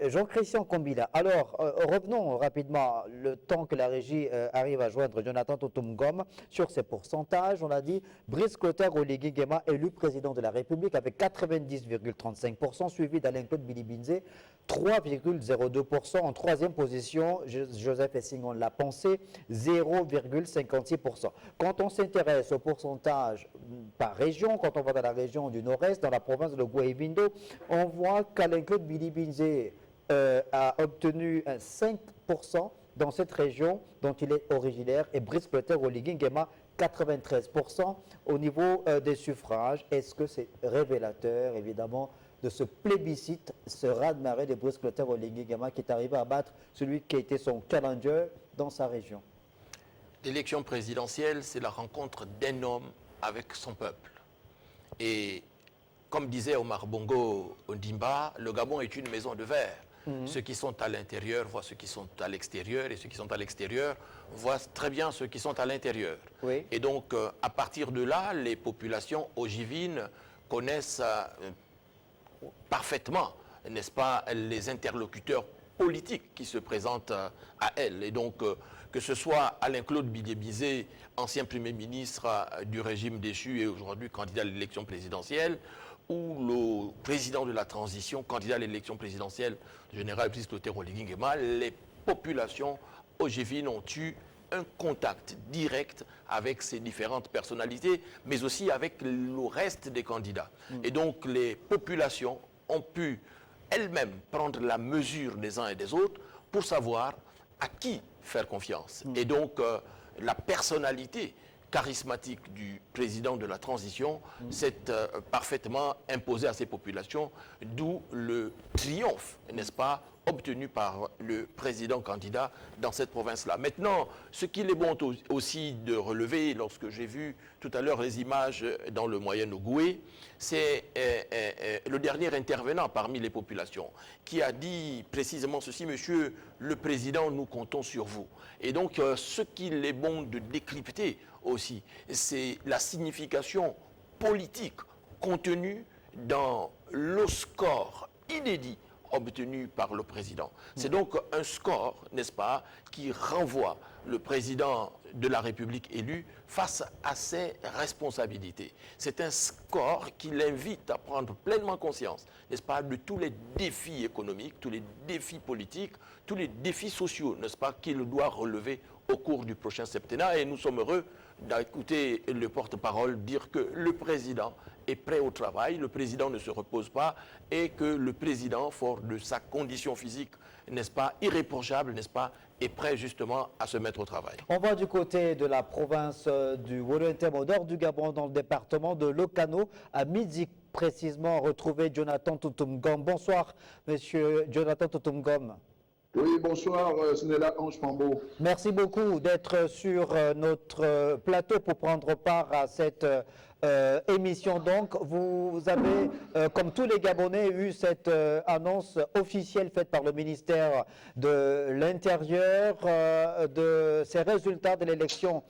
[SPEAKER 1] Jean-Christian Kombila. Alors, revenons rapidement, le temps que la régie arrive à joindre Jonathan Tuntum Ngom sur ses pourcentages. On a dit Brice Clotaire Oligui Nguema élu président de la République avec 90,35%, suivi d'Alain-Claude Bilibinze, 3,02%. En troisième position, Joseph Essingon l'a pensé, 0,56%. Quand on s'intéresse au pourcentage par région, quand on va dans la région du Nord-Est, dans la province de Gouaïbindo, on voit qu'Alain-Claude Bilibinze a obtenu 5% dans cette région dont il est originaire, et Brice Clotaire Oligui Nguema 93% au niveau des suffrages. Est-ce que c'est révélateur, évidemment, de ce plébiscite, ce raz-de-marée de Brice Clotaire Oligui Nguema qui est arrivé à battre celui qui a été son challenger dans sa région?
[SPEAKER 3] L'élection présidentielle, c'est la rencontre d'un homme avec son peuple. Et comme disait Omar Bongo Ondimba, le Gabon est une maison de verre. Ceux qui sont à l'intérieur voient ceux qui sont à l'extérieur, et ceux qui sont à l'extérieur voient très bien ceux qui sont à l'intérieur.
[SPEAKER 1] Oui.
[SPEAKER 3] Et donc, à partir de là, les populations ogivines connaissent parfaitement, n'est-ce pas, les interlocuteurs politiques qui se présentent à elles. Et donc, que ce soit Alain-Claude Bilibinze, ancien Premier ministre du régime déchu et aujourd'hui candidat à l'élection présidentielle, ou le président de la transition, candidat à l'élection présidentielle, le général Brice Clotaire Oligui Nguema, les populations ogivines ont eu un contact direct avec ces différentes personnalités, mais aussi avec le reste des candidats. Et donc les populations ont pu elles-mêmes prendre la mesure des uns et des autres pour savoir à qui faire confiance. Et donc la personnalité charismatique du président de la transition s'est parfaitement imposé à ces populations, d'où le triomphe, n'est-ce pas, obtenu par le président candidat dans cette province-là. Maintenant, ce qu'il est bon aussi de relever, lorsque j'ai vu tout à l'heure les images dans le Moyen-Ogooué, c'est le dernier intervenant parmi les populations qui a dit précisément ceci: Monsieur le Président, nous comptons sur vous. Et donc, ce qu'il est bon de décrypter aussi, c'est la signification politique contenue dans le score inédit obtenu par le président. C'est donc un score, n'est-ce pas, qui renvoie le président de la République élu face à ses responsabilités. C'est un score qui l'invite à prendre pleinement conscience, n'est-ce pas, de tous les défis économiques, tous les défis politiques, tous les défis sociaux, n'est-ce pas, qu'il doit relever au cours du prochain septennat. Et nous sommes heureux d'écouter le porte-parole dire que le président est prêt au travail, le président ne se repose pas et que le président, fort de sa condition physique, n'est-ce pas, irréprochable, n'est-ce pas, est prêt justement à se mettre au travail.
[SPEAKER 1] On va du côté de la province du Wolontem au nord du Gabon, dans le département de Lokano, à Midik précisément, retrouver Jonathan Tuntum Ngom. Bonsoir, monsieur Jonathan Tuntum Ngom.
[SPEAKER 9] Oui, bonsoir, Snella Ange Pambo.
[SPEAKER 1] Merci beaucoup d'être sur notre plateau pour prendre part à cette émission. Donc, vous avez, comme tous les Gabonais, eu cette annonce officielle faite par le ministère de l'Intérieur de ces résultats de l'élection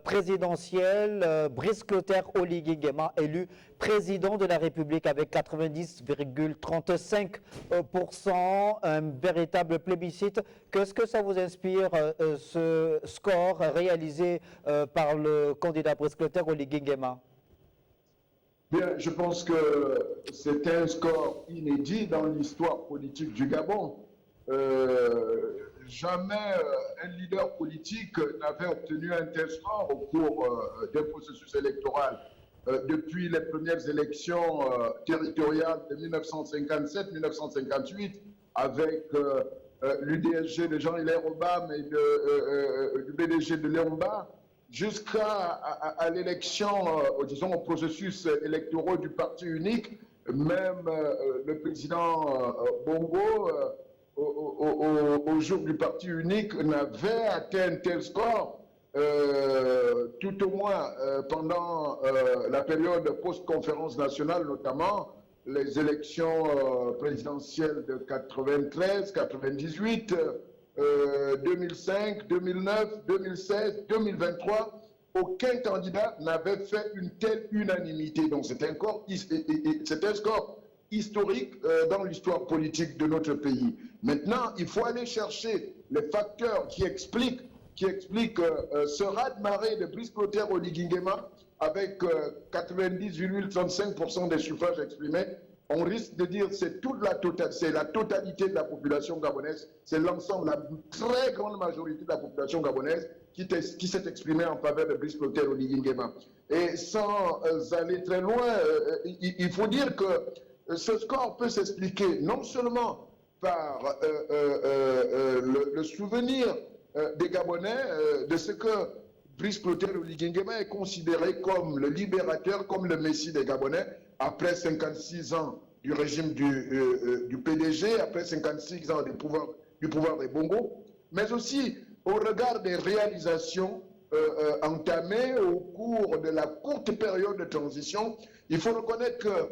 [SPEAKER 1] présidentielle. Brice Clotaire Oligui Nguema élu président de la République avec 90,35%, un véritable plébiscite. Qu'est-ce que ça vous inspire, ce score réalisé par le candidat Brice Clotaire Oligui Nguema?
[SPEAKER 9] Bien, je pense que c'est un score inédit dans l'histoire politique du Gabon. Jamais un leader politique n'avait obtenu un tel score au cours d'un processus électoral. Depuis les premières élections territoriales de 1957-1958, avec l'UDSG de Jean-Hilaire Obama et du BDG de Léomba, jusqu'à l'élection, disons au processus électoral du parti unique, même le président Bongo, au jour du parti unique, n'avait atteint un tel score, tout au moins pendant la période post-conférence nationale, notamment les élections présidentielles de 93, 98, 2005, 2009, 2016, 2023, aucun candidat n'avait fait une telle unanimité. Donc c'est un score historique dans l'histoire politique de notre pays. Maintenant, il faut aller chercher les facteurs qui expliquent ce raz-de-marée de Brice Clotaire Oligui Nguema avec 90,35% des suffrages exprimés. On risque de dire que c'est la totalité de la population gabonaise, c'est l'ensemble, la très grande majorité de la population gabonaise qui s'est exprimée en faveur de Brice Clotaire Oligui Nguema. Et sans aller très loin, il faut dire que ce score peut s'expliquer non seulement par le souvenir des Gabonais de ce que Brice Clotaire Oligui Nguema est considéré comme le libérateur, comme le messie des Gabonais, après 56 ans du régime du PDG, après 56 ans du pouvoir des Bongo, mais aussi au regard des réalisations entamées au cours de la courte période de transition. Il faut reconnaître que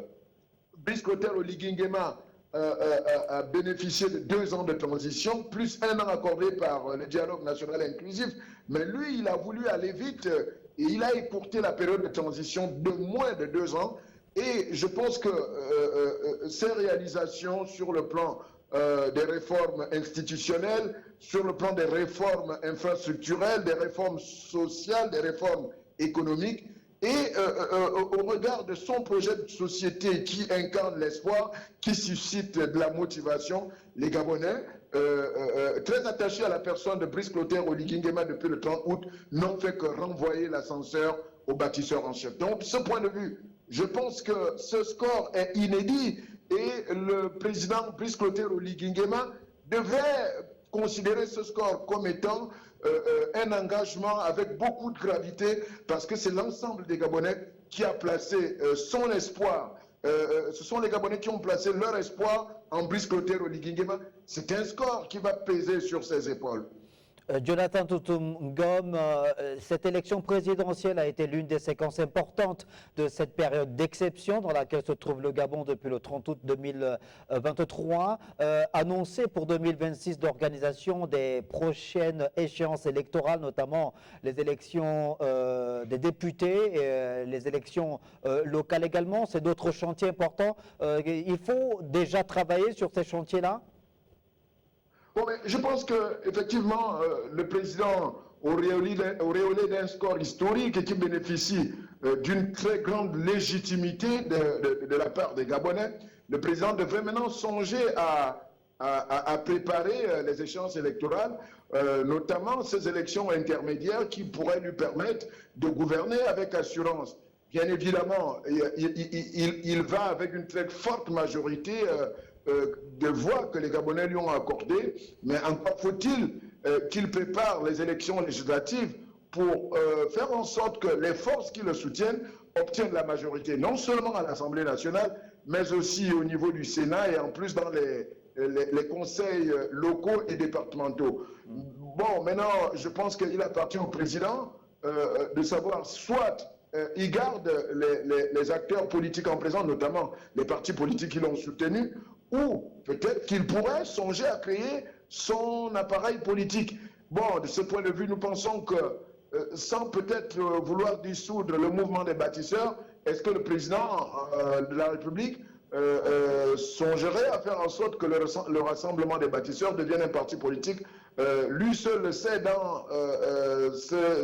[SPEAKER 9] Brice Clotaire Oligui Nguema a bénéficié de 2 ans de transition, plus 1 an accordé par le dialogue national inclusif. Mais lui, il a voulu aller vite et il a écourté la période de transition de moins de 2 ans. Et je pense que ces réalisations sur le plan des réformes institutionnelles, sur le plan des réformes infrastructurelles, des réformes sociales, des réformes économiques, et au regard de son projet de société qui incarne l'espoir, qui suscite de la motivation, les Gabonais, très attachés à la personne de Brice Clotaire Oligui Nguema depuis le 30 août, n'ont fait que renvoyer l'ascenseur au bâtisseur en chef. Donc, de ce point de vue, je pense que ce score est inédit et le président Brice Clotaire Oligui Nguema devait considérer ce score comme étant un engagement avec beaucoup de gravité, parce que c'est l'ensemble des Gabonais qui a placé son espoir. Ce sont les Gabonais qui ont placé leur espoir en Brice Clotaire Oligui Nguema. C'est un score qui va peser sur ses épaules.
[SPEAKER 1] Jonathan Toutoum Ngom, cette élection présidentielle a été l'une des séquences importantes de cette période d'exception dans laquelle se trouve le Gabon depuis le 30 août 2023. Annoncé pour 2026 d'organisation des prochaines échéances électorales, notamment les élections des députés et les élections locales également. C'est d'autres chantiers importants. Il faut déjà travailler sur ces chantiers-là?
[SPEAKER 9] Bon, mais je pense qu'effectivement, le président auréolé d'un score historique et qui bénéficie d'une très grande légitimité de la part des Gabonais, le président devrait maintenant songer à préparer les échéances électorales, notamment ces élections intermédiaires qui pourraient lui permettre de gouverner avec assurance. Bien évidemment, il va avec une très forte majorité de voix que les Gabonais lui ont accordées, mais encore faut-il qu'il prépare les élections législatives pour faire en sorte que les forces qui le soutiennent obtiennent la majorité, non seulement à l'Assemblée nationale, mais aussi au niveau du Sénat et en plus dans les conseils locaux et départementaux. Bon, maintenant, je pense qu'il appartient au président de savoir soit il garde les acteurs politiques en présence, notamment les partis politiques qui l'ont soutenu, ou peut-être qu'il pourrait songer à créer son appareil politique. Bon, de ce point de vue, nous pensons que sans peut-être vouloir dissoudre le mouvement des bâtisseurs, est-ce que le président de la République songerait à faire en sorte que le Rassemblement des bâtisseurs devienne un parti politique? Lui seul le sait dans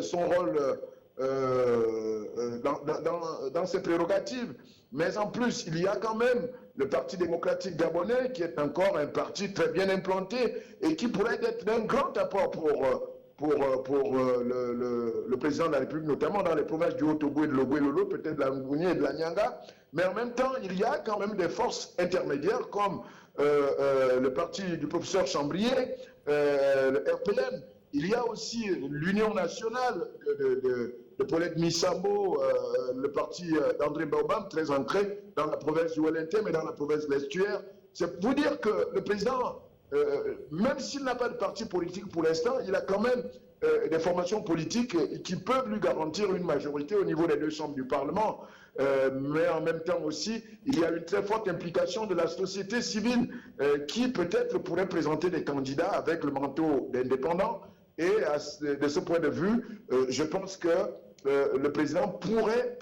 [SPEAKER 9] son rôle dans ses prérogatives. Mais en plus, il y a quand même le Parti démocratique gabonais qui est encore un parti très bien implanté et qui pourrait être d'un grand apport pour le président de la République, notamment dans les provinces du Haut-Togo et de l'Ogooué-Lolo, peut-être de la Ngouni et de la Nyanga. Mais en même temps, il y a quand même des forces intermédiaires comme le parti du professeur Chambrier, le RPM, il y a aussi l'Union nationale de Paulette Missambo, le parti d'André Baobam, très ancré dans la province du Wellington et dans la province de l'Estuaire. C'est pour vous dire que le président, même s'il n'a pas de parti politique pour l'instant, il a quand même des formations politiques qui peuvent lui garantir une majorité au niveau des deux chambres du Parlement. Mais en même temps aussi, il y a une très forte implication de la société civile qui peut-être pourrait présenter des candidats avec le manteau d'indépendants. Et de ce point de vue, je pense que le président pourrait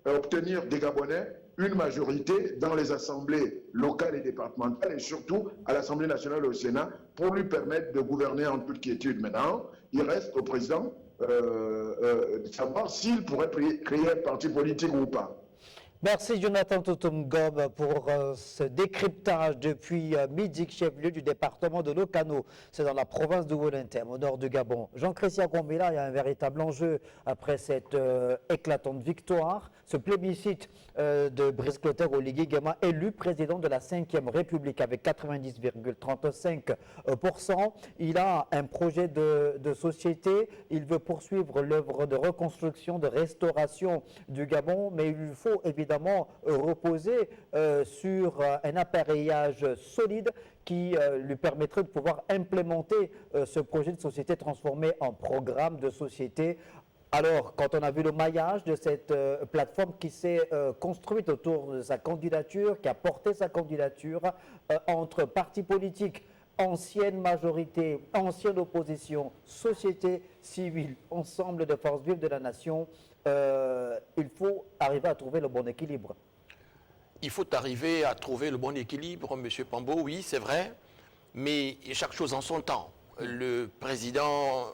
[SPEAKER 9] obtenir des Gabonais une majorité dans les assemblées locales et départementales et surtout à l'Assemblée nationale et au Sénat pour lui permettre de gouverner en toute quiétude. Maintenant, il reste au président de savoir s'il pourrait créer un parti politique ou pas.
[SPEAKER 1] Merci Jonathan Toutoum-Ngom pour ce décryptage depuis midi, chef-lieu du département de l'Okano. C'est dans la province de Wellington, au nord du Gabon. Jean-Christian Kombila, il y a un véritable enjeu après cette éclatante victoire. Ce plébiscite de Brice Clotaire Oligui Nguema, élu président de la 5e République avec 90,35%. Il a un projet de société. Il veut poursuivre l'œuvre de reconstruction, de restauration du Gabon, mais il lui faut évidemment reposer sur un appareillage solide qui lui permettrait de pouvoir implémenter ce projet de société transformé en programme de société. Alors, quand on a vu le maillage de cette plateforme qui s'est construite autour de sa candidature, qui a porté sa candidature entre partis politiques, ancienne majorité, ancienne opposition, société civile, ensemble de forces vives de la nation, il faut arriver à trouver le bon équilibre.
[SPEAKER 3] Il faut arriver à trouver le bon équilibre, M. Pambo, oui, c'est vrai, mais chaque chose en son temps. Le président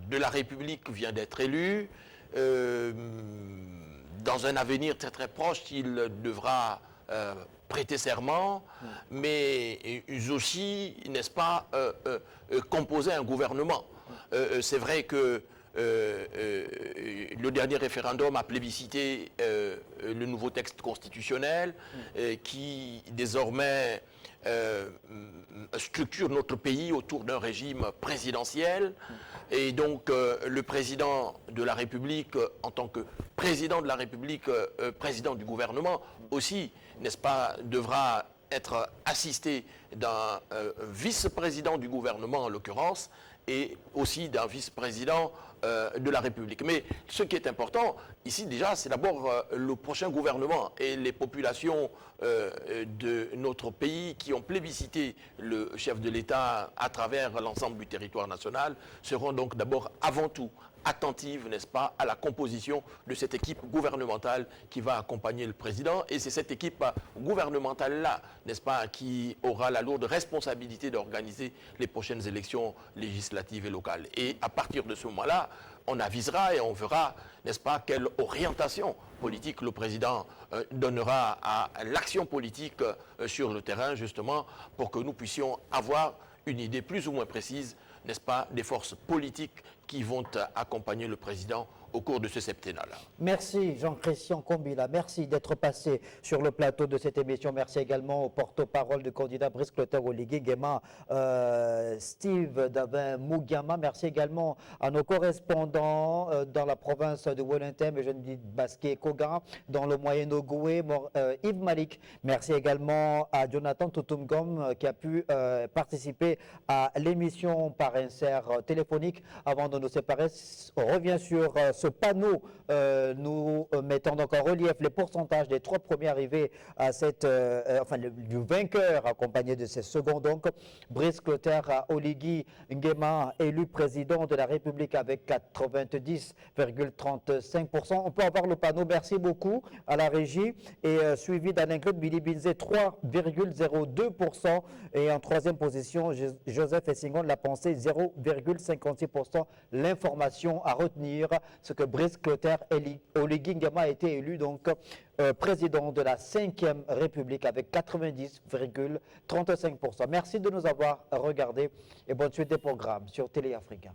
[SPEAKER 3] de la République vient d'être élu. Dans un avenir très très proche, il devra prêter serment, mais aussi, n'est-ce pas, composer un gouvernement. C'est vrai que le dernier référendum a plébiscité le nouveau texte constitutionnel qui désormais structure notre pays autour d'un régime présidentiel. Et donc le président de la République, en tant que président de la République, président du gouvernement aussi, n'est-ce pas, devra être assisté d'un vice-président du gouvernement en l'occurrence, et aussi d'un vice-président de la République. Mais ce qui est important ici déjà, c'est d'abord le prochain gouvernement et les populations de notre pays qui ont plébiscité le chef de l'État à travers l'ensemble du territoire national seront donc d'abord avant tout attentives, n'est-ce pas, à la composition de cette équipe gouvernementale qui va accompagner le président. Et c'est cette équipe gouvernementale-là, n'est-ce pas, qui aura la lourde responsabilité d'organiser les prochaines élections législatives et locales. Et à partir de ce moment-là, on avisera et on verra, n'est-ce pas, quelle orientation politique le président donnera à l'action politique sur le terrain, justement, pour que nous puissions avoir une idée plus ou moins précise, n'est-ce pas, des forces politiques qui vont accompagner le président au cours de ce septennat-là.
[SPEAKER 1] Merci Jean-Christian Kombila, merci d'être passé sur le plateau de cette émission. Merci également au porte-parole du candidat Brice Clotaire Oligui Nguema, Steve Davin Mugiama. Merci également à nos correspondants dans la province de Wellington, mais je ne dis Basquet Koga, dans le Moyen-Ogoué, Yves Malik. Merci également à Jonathan Toutoum-Ngom qui a pu participer à l'émission par insert téléphonique. Avant de nous séparer, on revient sur ce panneau, nous mettons donc en relief les pourcentages des 3 premiers arrivés à cette, du vainqueur accompagné de ses seconds. Donc, Brice Clotaire Oligui Nguema, élu président de la République avec 90,35%. On peut avoir le panneau, merci beaucoup à la régie, et suivi d'Alain-Claude Billy-Binze, 3,02%. Et en 3e position, Joseph Essingon l'a pensé, 0,56%. L'information à retenir, ce que Brice Clotaire Oligui Nguema a été élu donc président de la 5e République avec 90,35%. Merci de nous avoir regardés et bonne suite des programmes sur Télé Africa.